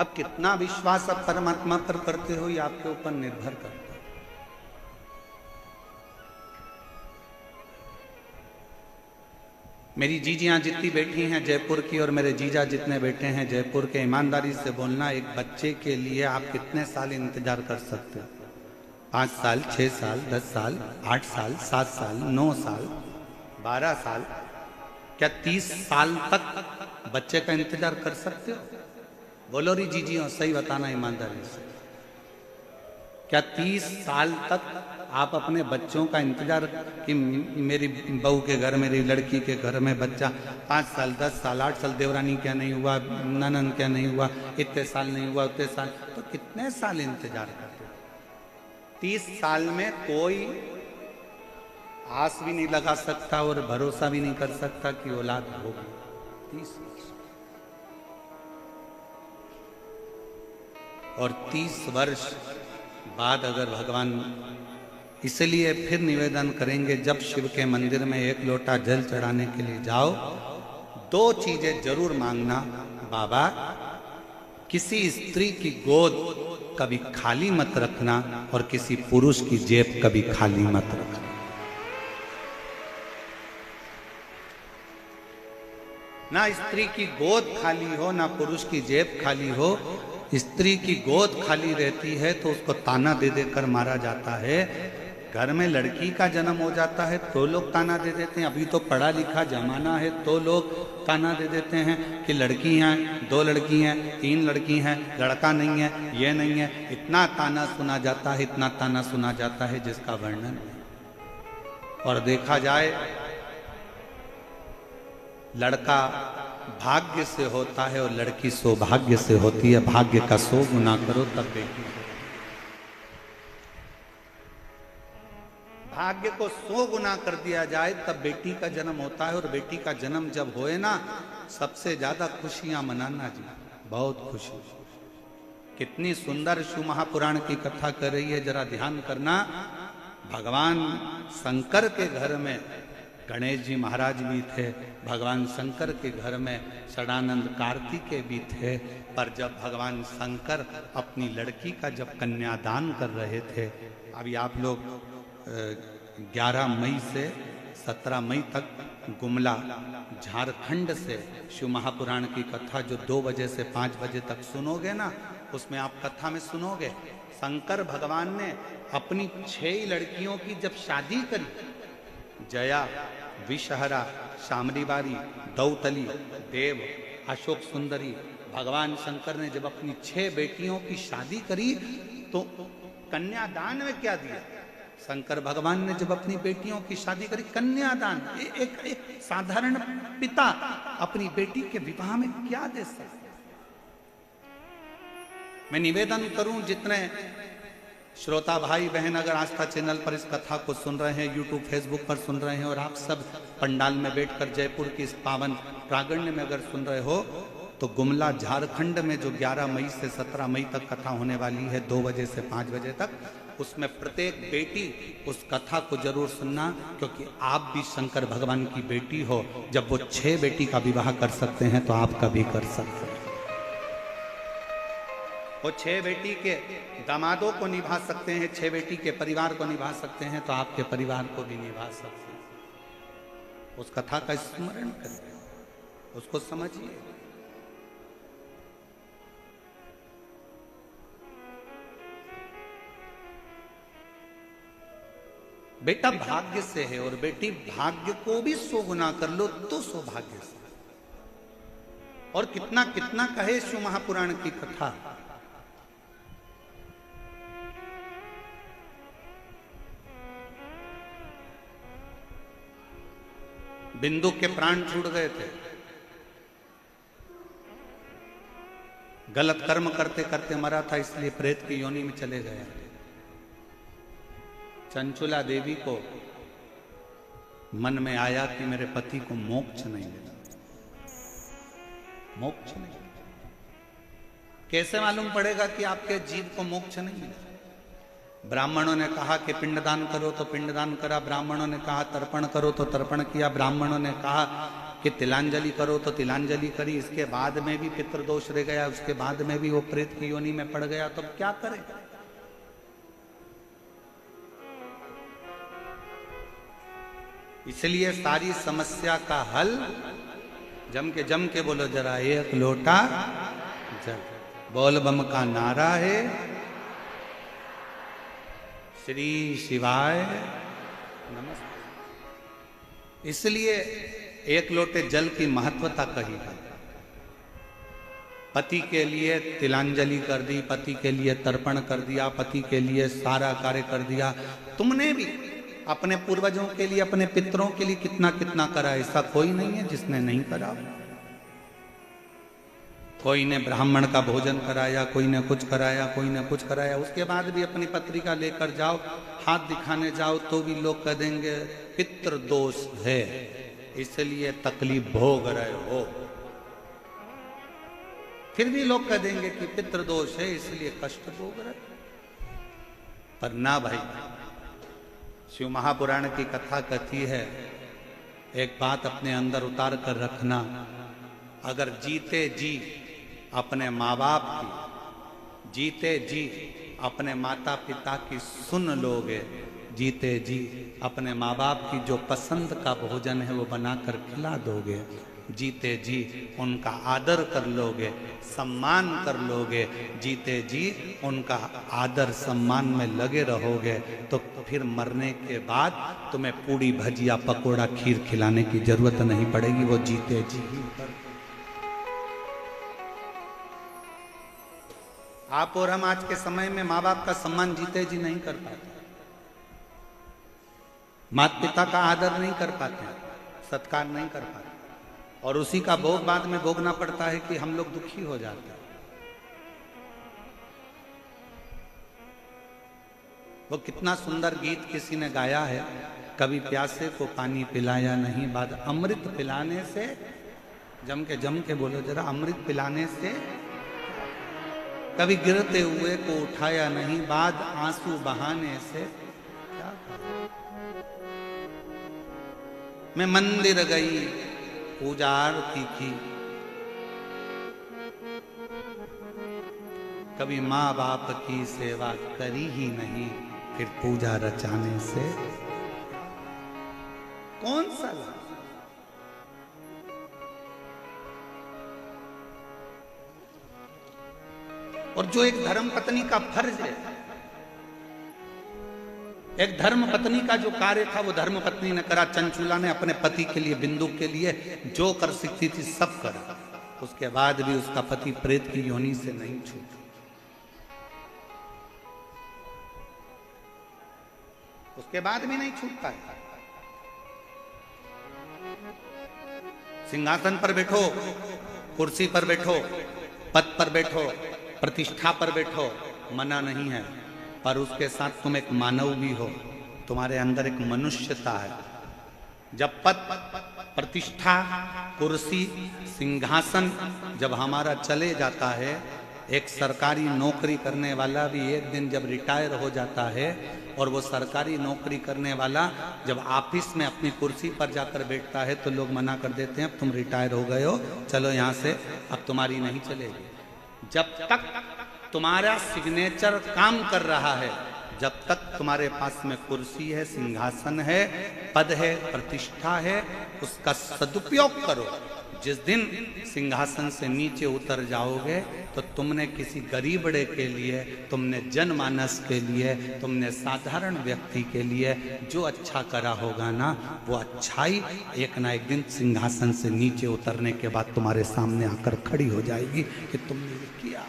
अब कितना विश्वास आप परमात्मा पर करते हो ये आपके ऊपर निर्भर करता है। मेरी जीजियां जितनी बैठी हैं जयपुर की और मेरे जीजा जितने बैठे हैं जयपुर के, ईमानदारी से बोलना, एक बच्चे के लिए आप कितने साल इंतजार कर सकते हो? 5 साल, 6 साल, 10 साल, 8 साल, 7 साल, 9 साल, 12 साल, क्या 30 साल तक बच्चे का इंतजार कर सकते हो? बोलो री जीजियों, सही बताना ईमानदारी से। क्या 30 साल तक आप अपने बच्चों का इंतजार कि मेरी बहू के घर, मेरी लड़की के घर में बच्चा 5 साल, 10 साल, 8 साल, देवरानी क्या नहीं हुआ, ननन क्या नहीं हुआ, इतने साल नहीं हुआ, उतने साल, तो कितने साल इंतजार करते? 30 साल में कोई आस भी नहीं लगा सकता और भरोसा भी नहीं कर सकता कि औलाद होगी। 30 वर्ष और 30 वर्ष बाद अगर भगवान, इसलिए फिर निवेदन करेंगे, जब शिव के मंदिर में एक लोटा जल चढ़ाने के लिए जाओ, 2 चीजें जरूर मांगना। बाबा, किसी स्त्री की गोद कभी खाली मत रखना और किसी पुरुष की जेब कभी खाली मत रखना। ना स्त्री की गोद खाली हो, ना पुरुष की जेब खाली हो। स्त्री की गोद खाली रहती है तो उसको ताना दे देकर मारा जाता है। घर में लड़की का जन्म हो जाता है तो लोग ताना दे देते हैं। अभी तो पढ़ा लिखा जमाना है तो लोग ताना दे देते हैं कि लड़की हैं, 2 लड़की हैं, 3 लड़की हैं, लड़का नहीं है, ये नहीं है। इतना ताना सुना जाता है, इतना ताना सुना जाता है जिसका वर्णन नहीं। और देखा जाए, लड़का भाग्य से होता है और लड़की सौभाग्य से होती है। भाग्य का 100 गुना करो तब बेटी। भाग्य को 100 गुना कर दिया जाए तब बेटी का जन्म होता है। और बेटी का जन्म जब होए ना, सबसे ज्यादा खुशियां मनाना जी, बहुत खुशी। कितनी सुंदर शिव महापुराण की कथा कर रही है, जरा ध्यान करना। भगवान शंकर के घर में गणेश जी महाराज भी थे, भगवान शंकर के घर में षडानंद कार्तिकेय भी थे। पर जब भगवान शंकर अपनी लड़की का जब कन्यादान कर रहे थे, अभी आप लोग 11 मई से 17 मई तक गुमला झारखंड से शिव महापुराण की कथा जो 2 बजे से 5 बजे तक सुनोगे ना, उसमें आप कथा में सुनोगे शंकर भगवान ने अपनी 6 लड़कियों की जब शादी करी, जया, विषहरा, शामरीबारी, दौतली, देव, अशोक सुंदरी, भगवान शंकर ने जब अपनी 6 बेटियों की शादी करी तो कन्यादान में क्या दिया? शंकर भगवान ने जब अपनी बेटियों की शादी करी, कन्यादान। एक साधारण पिता अपनी बेटी के विवाह में क्या दे सकता? मैं निवेदन करूं, जितने श्रोता भाई बहन अगर आस्था चैनल पर इस कथा को सुन रहे हैं, यूट्यूब फेसबुक पर सुन रहे हैं, और आप सब पंडाल में बैठकर जयपुर की इस पावन प्रांगण में अगर सुन रहे हो, तो गुमला झारखंड में जो 11 मई से 17 मई तक कथा होने वाली है 2 बजे से 5 बजे तक, उसमें प्रत्येक बेटी उस कथा को जरूर सुनना, क्योंकि आप भी शंकर भगवान की बेटी हो। जब वो 6 बेटी का विवाह कर सकते हैं तो आपका भी कर सकते हैं। वो 6 बेटी के दामादों को निभा सकते हैं, 6 बेटी के परिवार को निभा सकते हैं, तो आपके परिवार को भी निभा सकते हैं। उस कथा का स्मरण करिए, उसको समझिए। बेटा भाग्य से है और बेटी भाग्य को भी 100 गुना कर लो तो सौभाग्य से। और कितना कितना कहे शिव महापुराण की कथा। बिंदु के प्राण छूट गए थे, गलत कर्म करते करते मरा था, इसलिए प्रेत की योनि में चले गए। चंचुला देवी को मन में आया कि मेरे पति को मोक्ष नहीं मिला, मोक्ष नहीं। कैसे मालूम पड़ेगा कि आपके जीव को मोक्ष नहीं मिला? ब्राह्मणों ने कहा कि पिंडदान करो तो पिंडदान करा, ब्राह्मणों ने कहा तर्पण करो तो तर्पण किया, ब्राह्मणों ने कहा कि तिलांजलि करो तो तिलांजलि करी। इसके बाद में भी पितृदोष रह गया, उसके बाद में भी वो प्रेत की योनि में पड़ गया, तो क्या करे? इसलिए सारी समस्या का हल जम के बोलो जरा, एक लोटा जल। बोल बम का नारा है, श्री शिवाय नमस्ते। इसलिए एक लोटे जल की महत्वता कही है। पति के लिए तिलांजलि कर दी, पति के लिए तर्पण कर दिया, पति के लिए सारा कार्य कर दिया। तुमने भी अपने पूर्वजों के लिए, अपने पितरों के लिए कितना कितना करा, ऐसा कोई नहीं है जिसने नहीं करा। कोई ने ब्राह्मण का भोजन कराया, कोई ने कुछ कराया, कोई ने कुछ कराया। उसके बाद भी अपनी पत्रिका लेकर जाओ, हाथ दिखाने जाओ तो भी लोग कह देंगे पितृ दोष है, इसलिए तकलीफ भोग रहे हो। फिर भी लोग कह देंगे कि पितृ दोष है इसलिए कष्ट भोग रहे। पर ना भाई, शिव महापुराण की कथा कहती है, एक बात अपने अंदर उतार कर रखना, अगर जीते जी अपने माँ बाप की, जीते जी अपने माता पिता की सुन लोगे, जीते जी अपने माँ बाप की जो पसंद का भोजन है वो बनाकर खिला दोगे, जीते जी उनका आदर कर लोगे, सम्मान कर लोगे, जीते जी उनका आदर सम्मान में लगे रहोगे, तो फिर मरने के बाद तुम्हें पूड़ी भजिया पकोड़ा खीर खिलाने की जरूरत नहीं पड़ेगी, वो जीते जी ही कर। आप और हम आज के समय में माँ बाप का सम्मान जीते जी नहीं कर पाते, माता पिता का आदर नहीं कर पाते, सत्कार नहीं कर पाते, और उसी का भोग बाद में भोगना पड़ता है कि हम लोग दुखी हो जाते हैं। वो कितना सुंदर गीत किसी ने गाया है, कभी प्यासे को पानी पिलाया नहीं, बाद अमृत पिलाने से, जम के बोलो जरा, अमृत पिलाने से, कभी गिरते हुए को उठाया नहीं, बाद आंसू बहाने से क्या करूं। मैं मंदिर गई, पूजा आरती की, कभी माँ बाप की सेवा करी ही नहीं, फिर पूजा रचाने से कौन सा लाभ। और जो एक धर्म पत्नी का फर्ज है, एक धर्म पत्नी का जो कार्य था वो धर्म पत्नी ने करा। चंचूला ने अपने पति के लिए, बिंदु के लिए जो कर सकती थी सब करा, उसके बाद भी उसका पति प्रेत की योनि से नहीं छूटा। उसके बाद भी नहीं छूट पाया। सिंहासन पर बैठो, कुर्सी पर बैठो, पद पर बैठो, प्रतिष्ठा पर बैठो, मना नहीं है, पर उसके साथ तुम एक मानव भी हो, तुम्हारे अंदर एक मनुष्यता है। जब पद, प्रतिष्ठा, कुर्सी, सिंहासन जब हमारा चले जाता है, एक सरकारी नौकरी करने वाला भी एक दिन जब रिटायर हो जाता है, और वो सरकारी नौकरी करने वाला जब ऑफिस में अपनी कुर्सी पर जाकर बैठता है तो लोग मना कर देते हैं, अब तुम रिटायर हो गए हो, चलो यहाँ से, अब तुम्हारी नहीं चलेगी। जब तक तुम्हारा सिग्नेचर काम कर रहा है, जब तक तुम्हारे पास में कुर्सी है, सिंहासन है, पद है, प्रतिष्ठा है, उसका सदुपयोग करो। जिस दिन सिंहासन से नीचे उतर जाओगे तो तुमने किसी गरीबड़े के लिए, तुमने जनमानस के लिए, तुमने साधारण व्यक्ति के लिए जो अच्छा करा होगा ना, वो अच्छाई एक ना एक दिन सिंहासन से नीचे उतरने के बाद तुम्हारे सामने आकर खड़ी हो जाएगी कि तुमने ये किया,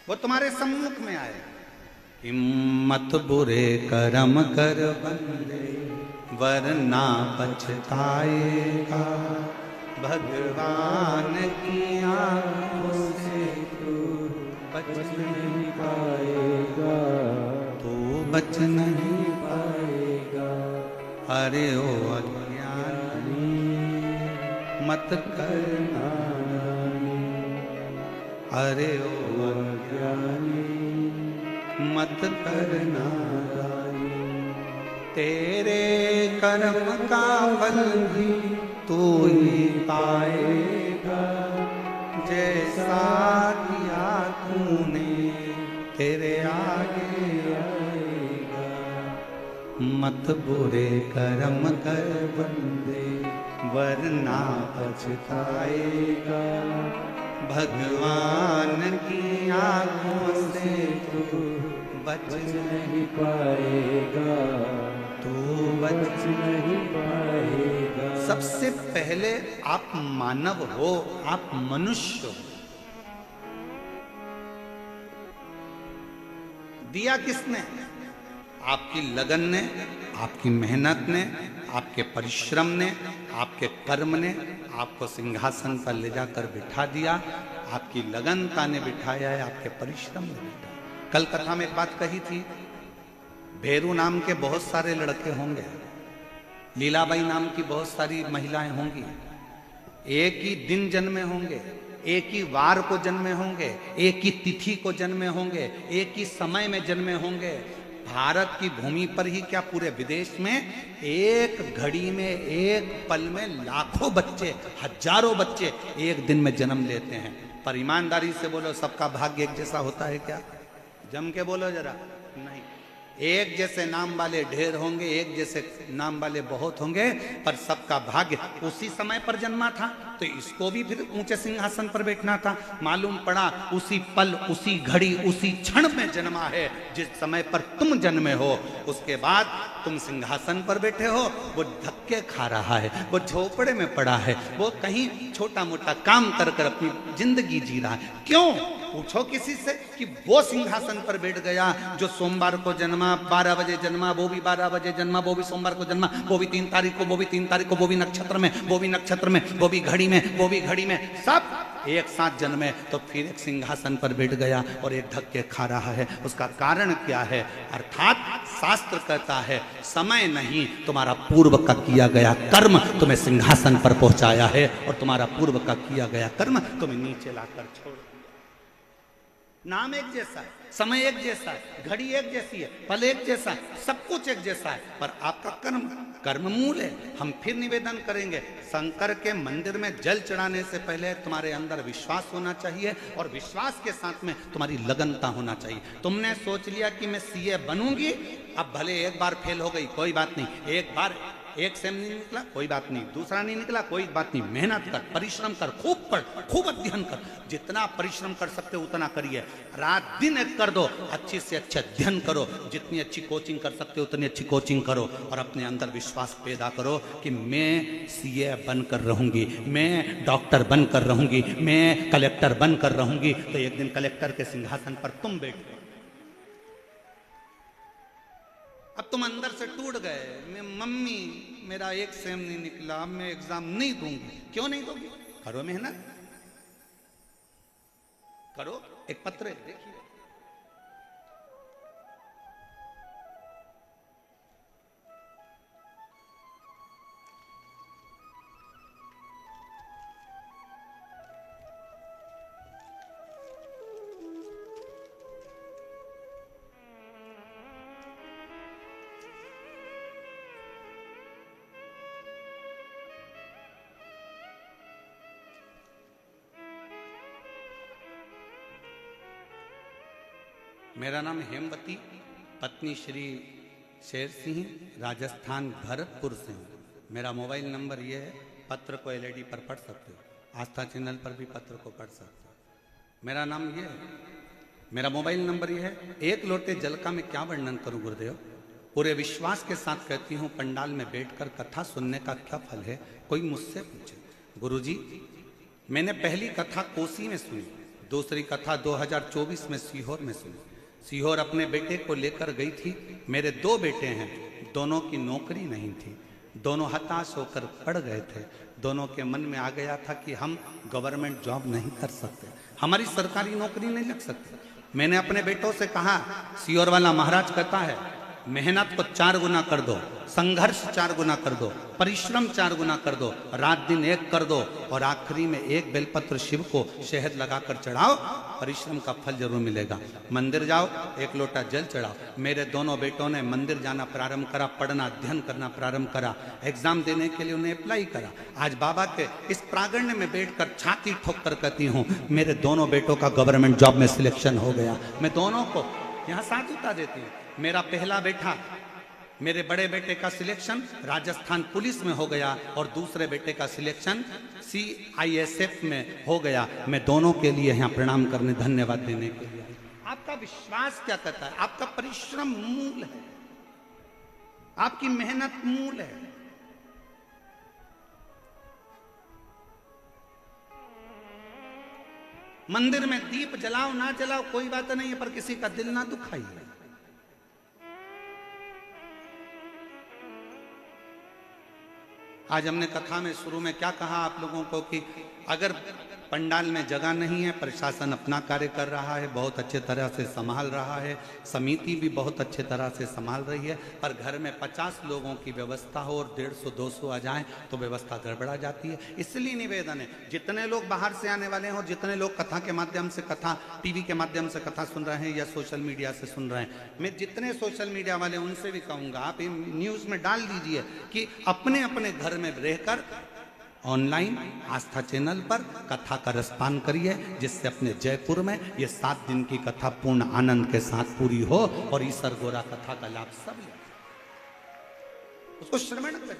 वो तुम्हारे सम्मुख में आए। हिम्मत बुरे कर्म कर बंदे, वरना पछताएगा, भगवान की आंखों से तू बच नहीं पाएगा, तू बच नहीं पाएगा। अरे ओ अज्ञानी मत करना, अरे ओ अज्ञानी मत करना, तेरे कर्म का फल भी तू ही पाएगा, जैसा किया तूने तेरे आगे आएगा। मत बुरे कर्म कर बंदे, वरना पछताएगा, भगवान की आंखों से तू बच नहीं पाएगा, तू बच नहीं पाएगा। सबसे पहले आप मानव हो, आप मनुष्य हो। दिया किसने? आपकी लगन ने, आपकी मेहनत ने, आपके परिश्रम ने, आपके कर्म ने आपको सिंहासन पर ले जाकर बिठा दिया। आपकी लगनता ने बिठाया है, आपके परिश्रम ने बिठाया। कल कथा में एक बात कही थी, भेरू नाम के बहुत सारे लड़के होंगे, लीलाबाई नाम की बहुत सारी महिलाएं होंगी, एक ही दिन जन्मे होंगे, एक ही वार को जन्मे होंगे, एक ही तिथि को जन्मे होंगे, एक ही समय में जन्मे होंगे। भारत की भूमि पर ही क्या पूरे विदेश में एक घड़ी में, एक पल में लाखों बच्चे, हजारों बच्चे एक दिन में जन्म लेते हैं। पर ईमानदारी से बोलो, सबका भाग्य एक जैसा होता है क्या? जम के बोलो जरा। नहीं, एक जैसे नाम वाले ढेर होंगे, एक जैसे नाम वाले बहुत होंगे, पर सबका भाग्य उसी समय पर जन्मा था तो इसको भी फिर ऊंचे सिंहासन पर बैठना था। मालूम पड़ा उसी पल, उसी घड़ी, उसी क्षण में जन्मा है जिस समय पर तुम जन्मे हो। उसके बाद तुम सिंहासन पर बैठे हो, वो धक्के खा रहा है, वो झोपड़े में पड़ा है, वो कहीं छोटा मोटा काम कर कर अपनी जिंदगी जी रहा है। क्यों? पूछो किसी से कि वो सिंहासन पर बैठ गया जो सोमवार को जन्मा, 12 बजे जन्मा, वो भी 12 बजे जन्मा, वो भी सोमवार को जन्मा, वो भी 3 तारीख को, वो भी 3 तारीख को, वो भी नक्षत्र में, वो भी नक्षत्र में, वो भी घड़ी में, वो भी घड़ी में, सब एक साथ जन्मे। तो फिर एक सिंहासन पर बैठ गया और एक धक्के खा रहा है। उसका कारण क्या है? अर्थात शास्त्र कहता है समय नहीं, तुम्हारा पूर्व का किया गया कर्म तुम्हें सिंहासन पर पहुंचाया है, और तुम्हारा पूर्व का किया गया कर्म तुम्हें नीचे लाकर छोड़। नाम एक जैसा है, समय एक जैसा है, घड़ी एक जैसी है, पल एक जैसा है, सब कुछ एक जैसा है, पर आपका कर्म, कर्म मूल है। हम फिर निवेदन करेंगे, शंकर के मंदिर में जल चढ़ाने से पहले तुम्हारे अंदर विश्वास होना चाहिए, और विश्वास के साथ में तुम्हारी लगनता होना चाहिए। तुमने सोच लिया कि मैं सीए बनूंगी, अब भले एक बार फेल हो गई कोई बात नहीं, एक बार एक सेम नहीं निकला कोई बात नहीं, दूसरा नहीं निकला कोई बात नहीं, मेहनत कर, परिश्रम कर, खूब पढ़, खूब अध्ययन कर, जितना परिश्रम कर सकते हो उतना करिए। रात दिन एक कर दो, अच्छी से अच्छे अध्ययन करो, जितनी अच्छी कोचिंग कर सकते हो उतनी अच्छी कोचिंग करो, और अपने अंदर विश्वास पैदा करो कि मैं सीए बनकर रहूंगी, मैं डॉक्टर बनकर रहूंगी, मैं कलेक्टर बनकर रहूंगी। तो एक दिन कलेक्टर के सिंहासन पर तुम बैठो। अब तुम अंदर से टूट गए, मैं मम्मी मेरा एक सेम नहीं निकला, अब मैं एग्जाम नहीं दूंगी। क्यों नहीं दोगी? करो मेहनत, करो। एक पत्र है, देखिए, मेरा नाम हेमवती, पत्नी श्री शेर सिंह, राजस्थान भरतपुर से हूँ। मेरा मोबाइल नंबर ये है, पत्र को एलईडी पर पढ़ सकते हो, आस्था चैनल पर भी पत्र को पढ़ सकते हो। मेरा नाम ये है, मेरा मोबाइल नंबर ये है। एक लोटे जल का मैं क्या वर्णन करूं गुरुदेव, पूरे विश्वास के साथ कहती हूँ, पंडाल में बैठकर कथा सुनने का क्या फल है? कोई मुझसे पूछे, गुरुजी मैंने पहली कथा कोसी में सुनी, दूसरी कथा 2024 में सीहोर में सुनी। सीहोर अपने बेटे को लेकर गई थी। मेरे 2 बेटे हैं, दोनों की नौकरी नहीं थी, दोनों हताश होकर पड़ गए थे। दोनों के मन में आ गया था कि हम गवर्नमेंट जॉब नहीं कर सकते, हमारी सरकारी नौकरी नहीं लग सकती। मैंने अपने बेटों से कहा, सीहोर वाला महाराज कहता है मेहनत को 4 गुना कर दो, संघर्ष 4 गुना कर दो, परिश्रम 4 गुना कर दो, रात दिन एक कर दो, और आखिरी में एक बेलपत्र शिव को शहद लगाकर चढ़ाओ, परिश्रम का फल जरूर मिलेगा। मंदिर जाओ, एक लोटा जल चढ़ाओ। मेरे दोनों बेटों ने मंदिर जाना प्रारंभ करा, पढ़ना अध्ययन करना प्रारंभ करा, एग्जाम देने के लिए उन्हें अप्लाई करा। आज बाबा के इस प्रांगण में बैठकर छाती ठोक कर कहती हूँ, मेरे दोनों बेटों का गवर्नमेंट जॉब में सिलेक्शन हो गया। मैं दोनों को यहाँ साथ उतार देती हूँ। मेरा पहला बेटा, मेरे बड़े बेटे का सिलेक्शन राजस्थान पुलिस में हो गया, और दूसरे बेटे का सिलेक्शन CISF में हो गया। मैं दोनों के लिए यहाँ प्रणाम करने, धन्यवाद देने के लिए। आपका विश्वास क्या कहता है? आपका परिश्रम मूल है, आपकी मेहनत मूल है। मंदिर में दीप जलाओ ना जलाओ कोई बात नहीं है, पर किसी का दिल ना दुखाइए। आज हमने कथा में शुरू में क्या कहा आप लोगों को कि अगर पंडाल में जगह नहीं है, प्रशासन अपना कार्य कर रहा है, बहुत अच्छे तरह से संभाल रहा है, समिति भी बहुत अच्छे तरह से संभाल रही है, पर घर में 50 लोगों की व्यवस्था हो और 150-200 आ जाएं तो व्यवस्था गड़बड़ा जाती है। इसलिए निवेदन है, जितने लोग बाहर से आने वाले हैं और जितने लोग कथा के माध्यम से, कथा टीवी के माध्यम से कथा सुन रहे हैं या सोशल मीडिया से सुन रहे हैं, मैं जितने सोशल मीडिया वाले उनसे भी कहूँगा, आप न्यूज़ में डाल दीजिए कि अपने अपने घर में रहकर ऑनलाइन आस्था चैनल पर कथा का रसपान करिए, जिससे अपने जयपुर में ये 7 दिन की कथा पूर्ण आनंद के साथ पूरी हो और ईसर गोरा कथा का लाभ सब ले, उसको श्रवण करिए।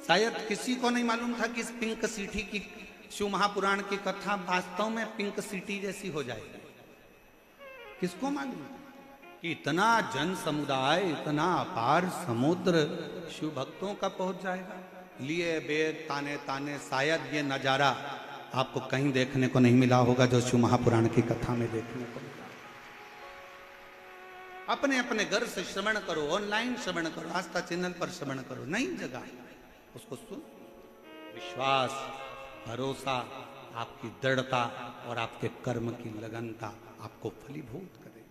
शायद किसी को नहीं मालूम था कि इस पिंक सिटी की शिव महापुराण की कथा वास्तव में पिंक सिटी जैसी हो जाएगी। किसको मालूम कि इतना जन समुदाय, इतना अपार समुद्र शिव भक्तों का पहुंच जाएगा। लिए बेग ताने ताने, शायद ये नजारा आपको कहीं देखने को नहीं मिला होगा जो शिव महापुराण की कथा में देखने को मिला। अपने अपने घर से श्रवण करो, ऑनलाइन श्रवण करो, आस्था चैनल पर श्रवण करो, नई जगह उसको सुन। विश्वास, भरोसा, आपकी दृढ़ता और आपके कर्म की लगनता आपको फलीभूत करेगी।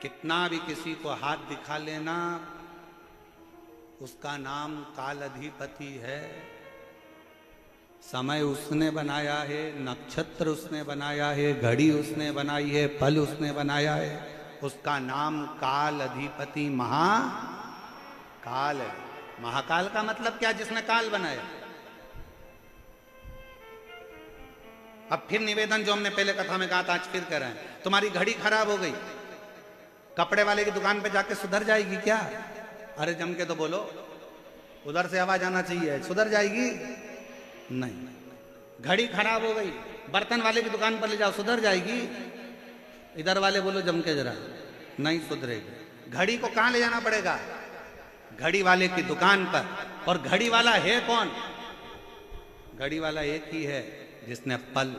कितना भी किसी को हाथ दिखा लेना, उसका नाम काल अधिपति है। समय उसने बनाया है, नक्षत्र उसने बनाया है, घड़ी उसने बनाई है, पल उसने बनाया है, उसका नाम काल अधिपति महाकाल है। महाकाल का मतलब क्या? जिसने काल बनाया। अब फिर निवेदन जो हमने पहले कथा में कहा था, आज फिर कह रहे हैं, तुम्हारी घड़ी खराब हो गई, कपड़े वाले की दुकान पे जाके सुधर जाएगी क्या? अरे जम के तो बोलो, उधर से आवाज आना चाहिए, सुधर जाएगी? नहीं। घड़ी खराब हो गई, बर्तन वाले की दुकान पर ले जाओ, सुधर जाएगी? इधर वाले बोलो जम के जरा, नहीं सुधरेगी। घड़ी को कहां ले जाना पड़ेगा? घड़ी वाले की दुकान पर। और घड़ी वाला है कौन? घड़ी वाला एक ही है जिसने पल,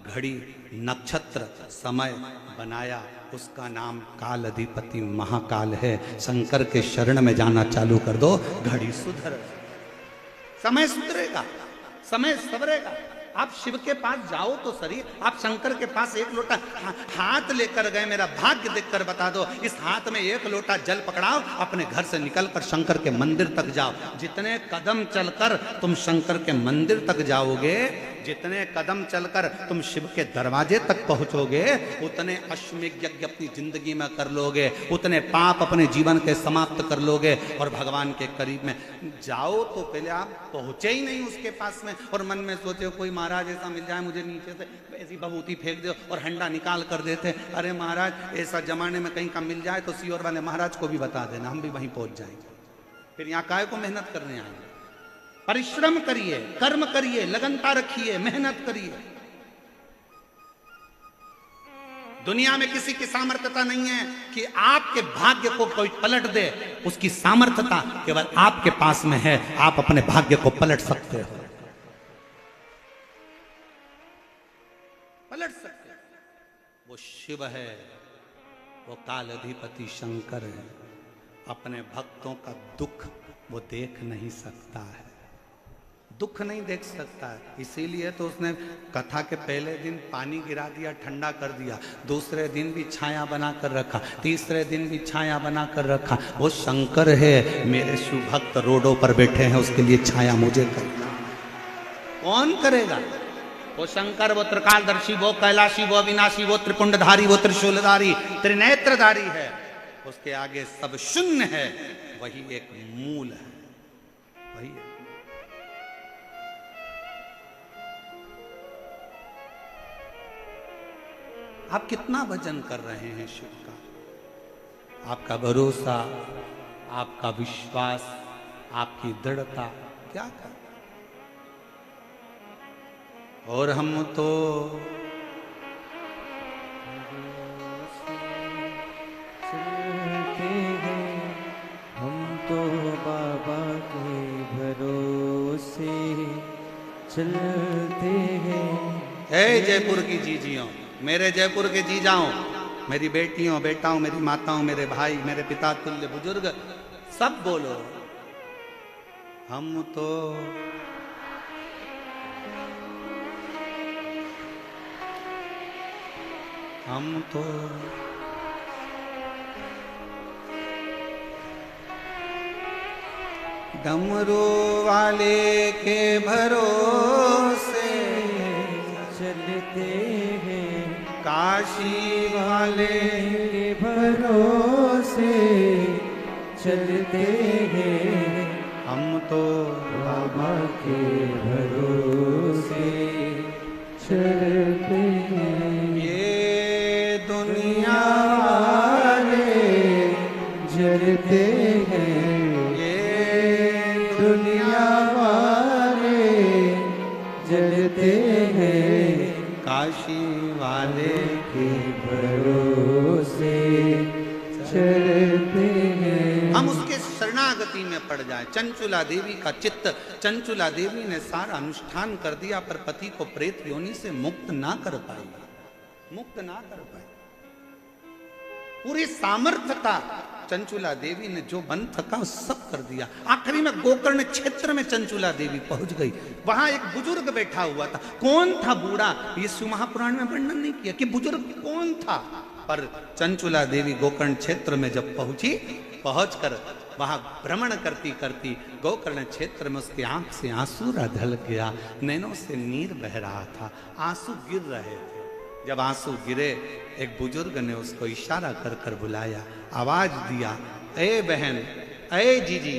घड़ी, नक्षत्र, समय बनाया, उसका नाम काल अधिपति महाकाल है। शंकर के शरण में जाना चालू कर दो, घड़ी सुधर, समय सुधरेगा, समय सवरेगा। आप शिव के पास जाओ तो सही, आप शंकर के पास एक लोटा हाथ लेकर गए, मेरा भाग्य देखकर बता दो, इस हाथ में एक लोटा जल पकड़ाओ, अपने घर से निकलकर शंकर के मंदिर तक जाओ। जितने कदम चलकर तुम शंकर के मंदिर तक जाओगे, जितने कदम चलकर तुम शिव के दरवाजे तक पहुंचोगे, उतने अश्वमेध यज्ञ अपनी जिंदगी में कर लोगे, उतने पाप अपने जीवन के समाप्त कर लोगे और भगवान के करीब में जाओ। तो पहले आप पहुंचे ही नहीं उसके पास में और मन में सोचे कोई महाराज ऐसा मिल जाए, मुझे नीचे से ऐसी बबूती फेंक दो और हंडा निकाल कर देते। अरे महाराज ऐसा जमाने में कहीं का मिल जाए तो सीओर वाले महाराज को भी बता देना, हम भी वहीं पहुंच जाएंगे। फिर यहाँ काहे को मेहनत करने आएंगे? परिश्रम करिए, कर्म करिए, लगनता रखिए, मेहनत करिए। दुनिया में किसी की सामर्थ्यता नहीं है कि आपके भाग्य को कोई पलट दे, उसकी सामर्थ्यता केवल आपके पास में है। आप अपने भाग्य को पलट सकते हो, पलट सकते हो। वो शिव है, वो काल अधिपति शंकर है। अपने भक्तों का दुख वो देख नहीं सकता है, दुख नहीं देख सकता है। इसीलिए तो उसने कथा के पहले दिन पानी गिरा दिया, ठंडा कर दिया, दूसरे दिन भी छाया बना कर रखा, तीसरे दिन भी छाया बना कर रखा। वो शंकर है, मेरे शिव भक्त रोडों पर बैठे हैं, उसके लिए छाया मुझे करना। कौन करेगा? वो शंकर, वो त्रिकालदर्शी, वो कैलाशी, वो अविनाशी, वो त्रिपुंडधारी, वो त्रिशूलधारी, त्रिनेत्रधारी है। उसके आगे सब शून्य है, वही एक मूल है, वही है। आप कितना भजन कर रहे हैं शिव का? आपका भरोसा, आपका विश्वास, आपकी दृढ़ता क्या कर? और हम तो चलते हैं, हम तो बाबा के भरोसे चलते हैं। हे जयपुर की जीजियों, मेरे जयपुर के जीजाओं, मेरी बेटियों, बेटाओं, मेरी माताओं, मेरे भाई, मेरे पिता तुल्य बुजुर्ग, सब बोलो, हम तो डमरू वाले के भरोसे चलते हैं, काशी वाले के भरोसे चलते हैं, हम तो बाबा के भरोसे चलते हैं। ये दुनिया वाले जलते हैं, दुनिया वाले जलते हैं, काशी वाले के भरोसे चलते हैं। हम उसके शरणागति में पड़ जाए। चंचुला देवी का चित्त, चंचुला देवी ने सारा अनुष्ठान कर दिया पर पति को प्रेत योनि से मुक्त ना कर पाई, मुक्त ना कर पाई। पूरी सामर्थ्यता चंचुला देवी ने जो बन थका सब कर दिया। आखिरी में गोकर्ण क्षेत्र में चंचुला देवी पहुंच गई। वहां एक बुजुर्ग बैठा हुआ था। कौन था बूढ़ा, ये शिव महापुराण में वर्णन नहीं किया कि बुजुर्ग कौन था, पर चंचुला देवी गोकर्ण क्षेत्र में जब पहुंची, पहुंचकर वहां भ्रमण करती करती गोकर्ण क्षेत्र में उसकी आंख से आंसू ढल गया, नैनों से नीर बह रहा था, आंसू गिर रहे थे। जब आंसू गिरे, एक बुजुर्ग ने उसको इशारा कर कर बुलाया, आवाज दिया, ए बहन, ए जीजी,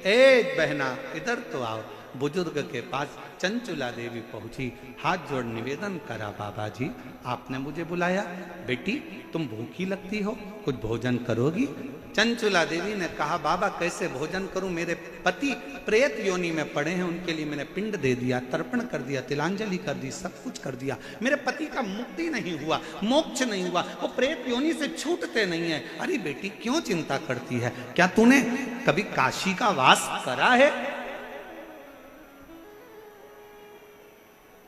ए बहना, इधर तो आओ। बुजुर्ग के पास चंचुला देवी पहुंची, हाथ जोड़ निवेदन करा, बाबा जी आपने मुझे बुलाया, बेटी तुम भूखी लगती हो, कुछ भोजन करोगी? चंचुला देवी ने कहा, बाबा कैसे भोजन करूं, मेरे पति प्रेत योनि में पड़े हैं, उनके लिए मैंने पिंड दे दिया, तर्पण कर दिया, तिलांजलि कर दी, सब कुछ कर दिया, मेरे पति का मुक्ति नहीं हुआ, मोक्ष नहीं हुआ, वो प्रेत योनि से छूटते नहीं है। अरे बेटी क्यों चिंता करती है, क्या तूने कभी काशी का वास करा है?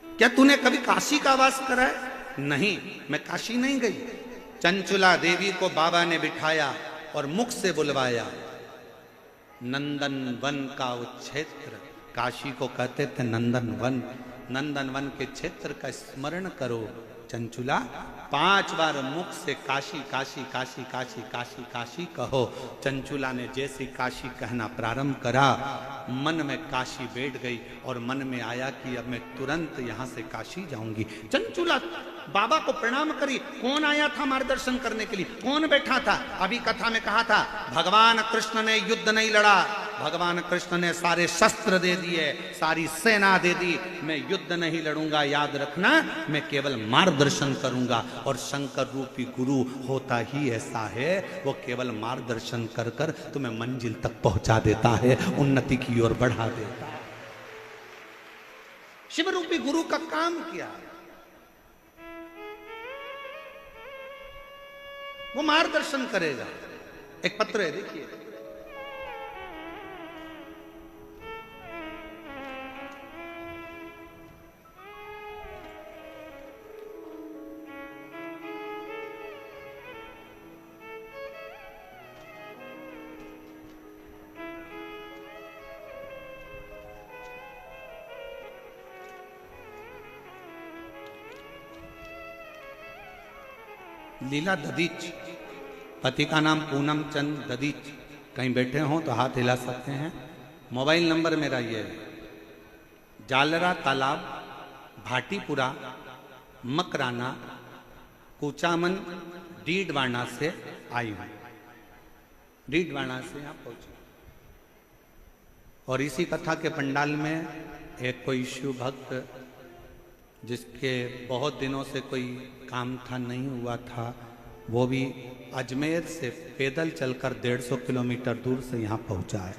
क्या तूने कभी काशी का वास करा है? नहीं, मैं काशी नहीं गई। चंचुला देवी को बाबा ने बिठाया और मुख से बुलवाया। नंदन वन का वो क्षेत्र, काशी को कहते थे नंदन वन, नंदन वन के क्षेत्र का स्मरण करो। चंचुला 5 बार मुख से काशी काशी काशी काशी काशी काशी कहो। चंचुला ने जैसे काशी कहना प्रारंभ करा, मन में काशी बैठ गई और मन में आया कि अब मैं तुरंत यहाँ से काशी जाऊंगी। चंचुला बाबा को प्रणाम करी। कौन आया था मार्गदर्शन करने के लिए, कौन बैठा था? अभी कथा में कहा था, भगवान कृष्ण ने युद्ध नहीं लड़ा, भगवान कृष्ण ने सारे शस्त्र दे दिए, सारी सेना दे दी, मैं युद्ध नहीं लड़ूंगा, याद रखना, मैं केवल मार्गदर्शन करूंगा। और शंकर रूपी गुरु होता ही ऐसा है, वो केवल मार्गदर्शन कर कर तुम्हें मंजिल तक पहुंचा देता है, उन्नति की ओर बढ़ा देता है। शिव रूपी गुरु का काम क्या है? वो मार्गदर्शन करेगा। एक पत्र है, देखिए, लीला ददीच, पति का नाम पूनम चंद ददीच। कहीं बैठे हों तो हाथ हिला सकते हैं। मोबाइल नंबर मेरा ये है, जालरा तालाब, भाटीपुरा, मकराना, कुचामन, डीडवाना से आई हूँ, डीडवाना से यहाँ पहुँची। और इसी कथा के पंडाल में एक कोई शिव भक्त, जिसके बहुत दिनों से कोई काम था, नहीं हुआ था, वो भी अजमेर से पैदल चलकर 150 किलोमीटर दूर से यहाँ पहुँचा है।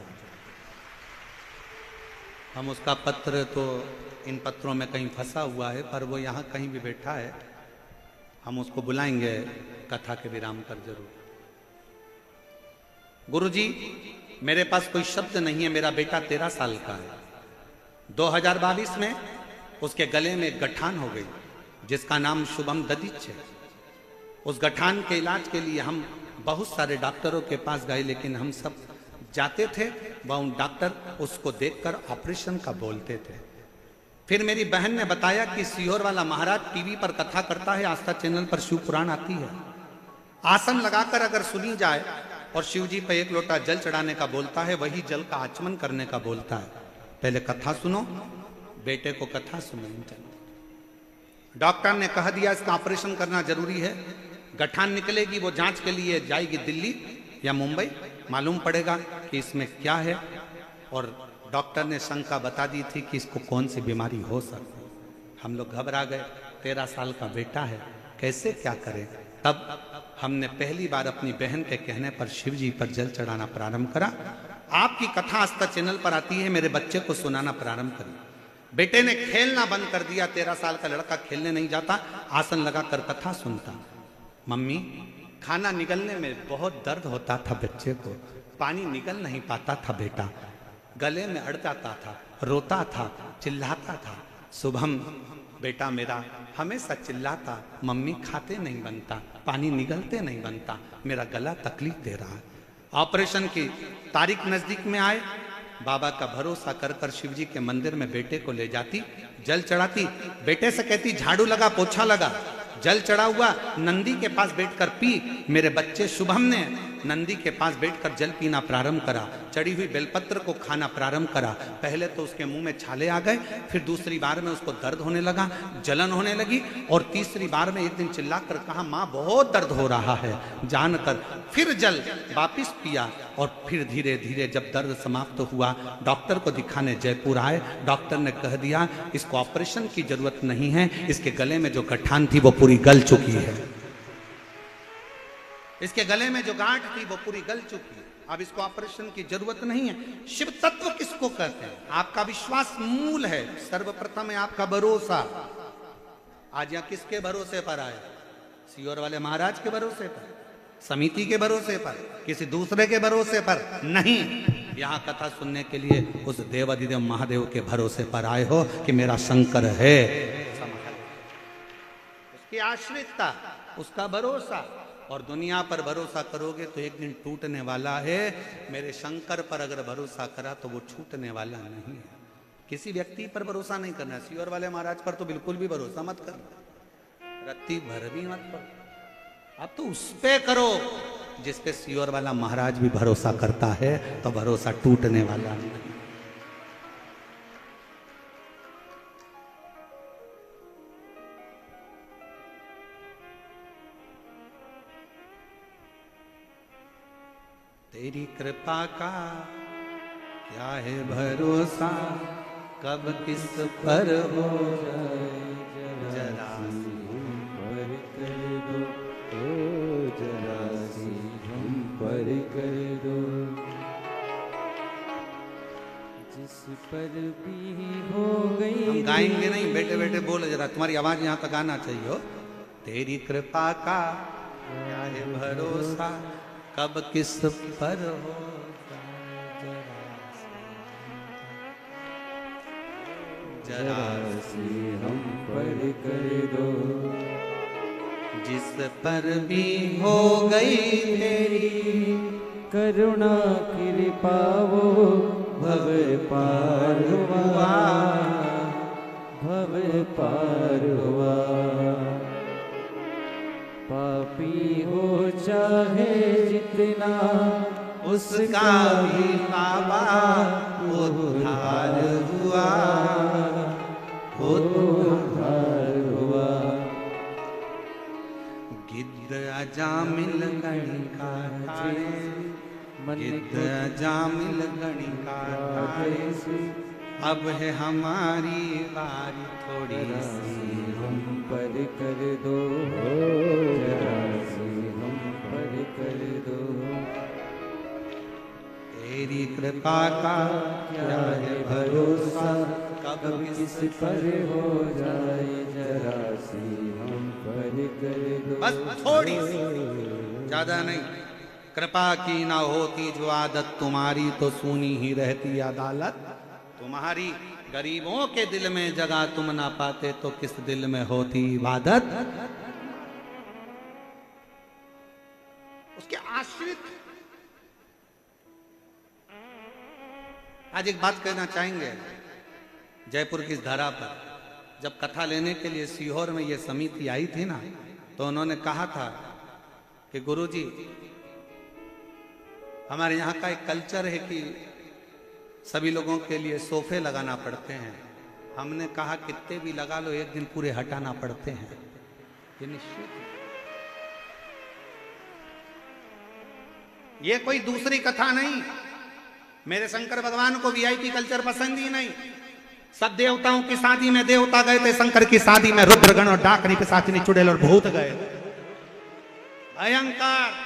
हम उसका पत्र तो इन पत्रों में कहीं फंसा हुआ है, पर वो यहाँ कहीं भी बैठा है, हम उसको बुलाएंगे कथा के विराम पर जरूर। गुरुजी, मेरे पास कोई शब्द नहीं है, मेरा बेटा 13 साल का है, 2022 में उसके गले में गठान हो गई, जिसका नाम शुभम ददीच है। उस गठान के इलाज के लिए हम बहुत सारे डॉक्टरों के पास गए, लेकिन हम सब जाते थे, वह डॉक्टर उसको देखकर ऑपरेशन का बोलते थे। फिर मेरी बहन ने बताया कि सीहोर वाला महाराज टीवी पर कथा करता है, आस्था चैनल पर शिव पुराण आती है, आसन लगाकर अगर सुनी जाए और शिव जी पर 1 लोटा जल चढ़ाने का बोलता है, वही जल का आचमन करने का बोलता है। पहले कथा सुनो, बेटे को कथा सुनाई। डॉक्टर ने कह दिया इसका ऑपरेशन करना जरूरी है, गठान निकलेगी, वो जांच के लिए जाएगी दिल्ली या मुंबई, मालूम पड़ेगा कि इसमें क्या है। और डॉक्टर ने शंका बता दी थी कि इसको कौन सी बीमारी हो सकती है। हम लोग घबरा गए, 13 साल का बेटा है, कैसे क्या करें। तब हमने पहली बार अपनी बहन के कहने पर शिव जी पर जल चढ़ाना प्रारंभ करा। आपकी कथा आस्था चैनल पर आती है, मेरे बच्चे को सुनाना प्रारंभ करिए। बेटे ने खेलना बंद कर दिया, 13 साल का लड़का खेलने नहीं जाता, आसन लगाकर कथा सुनता। मम्मी, खाना निगलने में बहुत दर्द होता था बच्चे को, पानी निकल नहीं पाता था बेटा, गले में अड़ जाता था, रोता था, चिल्लाता था। शुभम बेटा मेरा हमेशा चिल्लाता, मम्मी खाते नहीं बनता, पानी निगलते नहीं बनता, मेरा गला तकलीफ दे रहा है। ऑपरेशन की तारीख नजदीक में आए, बाबा का भरोसा कर कर शिव जी के मंदिर में बेटे को ले जाती, जल चढ़ाती, बेटे से कहती झाड़ू लगा, पोछा लगा। जल चढ़ा हुआ, नंदी के पास बैठकर पी। मेरे बच्चे शुभम ने नंदी के पास बैठकर जल पीना प्रारंभ करा, चढ़ी हुई बेलपत्र को खाना प्रारंभ करा। पहले तो उसके मुंह में छाले आ गए, फिर दूसरी बार में उसको दर्द होने लगा, जलन होने लगी, और तीसरी बार में एक दिन चिल्लाकर कहा माँ बहुत दर्द हो रहा है। जानकर फिर जल वापिस पिया, और फिर धीरे धीरे जब दर्द समाप्त हुआ, डॉक्टर को दिखाने जयपुर आए। डॉक्टर ने कह दिया इसको ऑपरेशन की जरूरत नहीं है, इसके गले में जो गठान थी वो पूरी गल चुकी है, इसके गले में जो गांठ थी वो पूरी गल चुकी है, अब इसको ऑपरेशन की जरूरत नहीं है। शिव तत्व किसको कहते हैं? आपका विश्वास मूल है, सर्वप्रथम है आपका भरोसा। आज यहां किसके भरोसे पर आए? सीहोर वाले महाराज के भरोसे पर, समिति के भरोसे पर, किसी दूसरे के भरोसे पर नहीं। यहाँ कथा सुनने के लिए उस देवाधिदेव महादेव के भरोसे पर आए हो कि मेरा शंकर है, उसकी आश्रितता, उसका भरोसा। और दुनिया पर भरोसा करोगे तो एक दिन टूटने वाला है। मेरे शंकर पर अगर भरोसा करा तो वो छूटने वाला नहीं है। किसी व्यक्ति पर भरोसा नहीं करना। सीहोर वाले महाराज पर तो बिल्कुल भी भरोसा मत करना, रत्ती भर भी मत करो। अब तो उस पे करो जिस पे सीहोर वाला महाराज भी भरोसा करता है, तो भरोसा टूटने वाला नहीं। तेरी कृपा का क्या है भरोसा, कब किस पर हो जाए जरा पर कर दो, ओ जरा सी हम पर कर दो। जिस पर भी हो गई। हम गाएंगे नहीं, बेटे बेटे बोलो जरा, तुम्हारी आवाज यहाँ तक आना चाहिए हो। तेरी कृपा का क्या है भरोसा, कब किस पर हो जरा सी हम पर कर दो। जिस पर भी हो गई तेरी करुणा कृपा वो भव पार हुआ, भव पार हुआ। पापी हो चाहे जितना उसका भी बाबा उद्धार हुआ, उद्धार हुआ। गिद्ध अजामिल गणिका गिद्ध अजामिल गणिका, अब है हमारी बारी थोड़ी सी हम पर कर दो, जरा सी हम पर कर दो। तेरी कृपा का क्या है भरोसा, कब किस पर हो जाए जरा सी हम पर कर दो। बस थोड़ी सी, ज्यादा नहीं। कृपा की ना होती जो आदत तुम्हारी, तो सुनी ही रहती अदालत तुम्हारी। गरीबों के दिल में जगह तुम ना पाते तो किस दिल में होती इबादत। उसके आश्रित। आज एक बात कहना चाहेंगे, जयपुर की इस धरा पर जब कथा लेने के लिए सीहोर में ये समिति आई थी ना, तो उन्होंने कहा था कि गुरुजी, हमारे यहाँ का एक कल्चर है कि सभी लोगों के लिए सोफे लगाना पड़ते हैं। हमने कहा कितने भी लगा लो, एक दिन पूरे हटाना पड़ते हैं, ये निश्चित है। ये कोई दूसरी कथा नहीं। मेरे शंकर भगवान को वीआईपी कल्चर पसंद ही नहीं। सब देवताओं की शादी में देवता गए थे, शंकर की शादी में रुद्रगण और डाकनी पिशाचिनी चुड़ैल और भूत गए। भयंकर।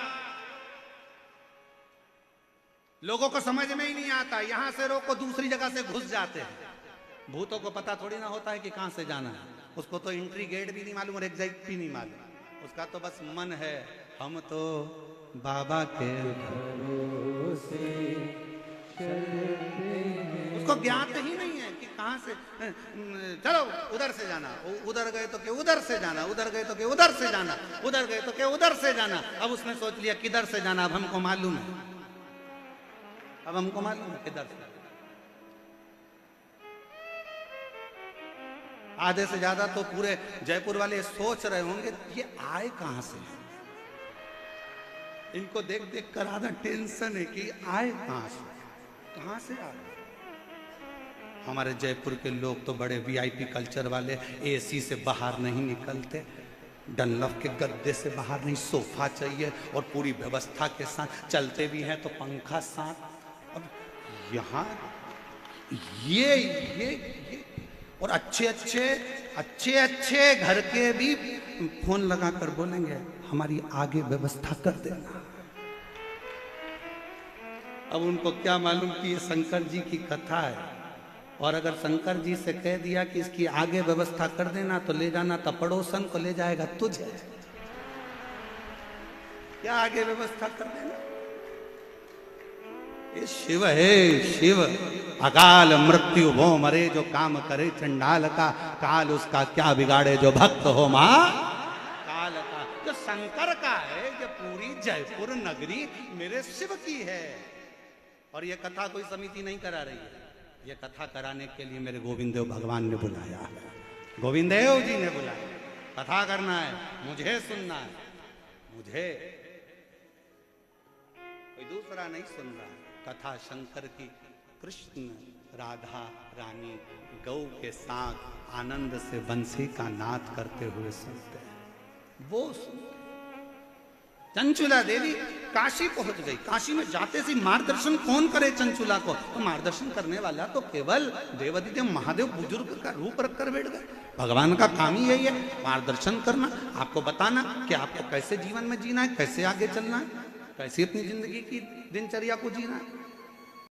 लोगों को समझ में ही नहीं आता, यहां से रोको दूसरी जगह से घुस जाते हैं। भूतों को पता थोड़ी ना होता है कि कहां से जाना है। उसको तो एंट्री गेट भी नहीं मालूम और एग्जिट भी नहीं मालूम। उसका तो बस मन है, हम तो बाबा के भरोसे। उसको ज्ञात ही नहीं है कि कहां से, चलो उधर से जाना, उधर गए तो क्या उधर से जाना, उधर गए तो क्या उधर से जाना, उधर गए तो क्या उधर से जाना। अब उसने सोच लिया किधर से जाना, अब हमको मालूम है, अब हमको मालूम है किधर से। आधे से ज्यादा तो पूरे जयपुर वाले सोच रहे होंगे ये आए कहां से। इनको देख देख कर आधा टेंशन है कि आए कहां से आए। हमारे जयपुर के लोग तो बड़े वीआईपी कल्चर वाले, एसी से बाहर नहीं निकलते, डनलफ के गद्दे से बाहर नहीं, सोफा चाहिए और पूरी व्यवस्था के साथ। चलते भी हैं तो पंखा साथ। अब यहाँ ये और अच्छे अच्छे घर के भी फोन लगाकर बोलेंगे हमारी आगे व्यवस्था कर देना। अब उनको क्या मालूम कि ये शंकर जी की कथा है, और अगर शंकर जी से कह दिया कि इसकी आगे व्यवस्था कर देना तो ले जाना तो पड़ोसन को ले जाएगा तुझे। क्या आगे व्यवस्था कर देना। ये शिव है, शिव। अकाल मृत्यु वो मरे जो काम करे चंडाल का, काल उसका क्या बिगाड़े जो भक्त हो मां काल का। जो शंकर का है, जो पूरी जयपुर नगरी मेरे शिव की है। और ये कथा कोई समिति नहीं करा रही है, ये कथा कराने के लिए मेरे गोविंद देव भगवान ने बुलाया है, गोविंद देव जी ने बुलाया। कथा करना है, मुझे सुनना है, मुझे, कोई दूसरा नहीं सुन रहा। कथा शंकर की, कृष्ण राधा रानी गौ के साथ आनंद से बंसी का नाद करते हुए सुनते हैं, वो सुनते। चंचुला देवी काशी पहुंच गई। काशी में जाते से मार्गदर्शन कौन करे चंचुला को, तो मार्गदर्शन करने वाला तो केवल देवादिदेव महादेव बुजुर्ग का रूप रखकर बैठ गए। भगवान का काम ही यही है, मार्गदर्शन करना, आपको बताना कि आपको कैसे जीवन में जीना है, कैसे आगे चलना है, कैसे अपनी जिंदगी की दिनचर्या को जीना है।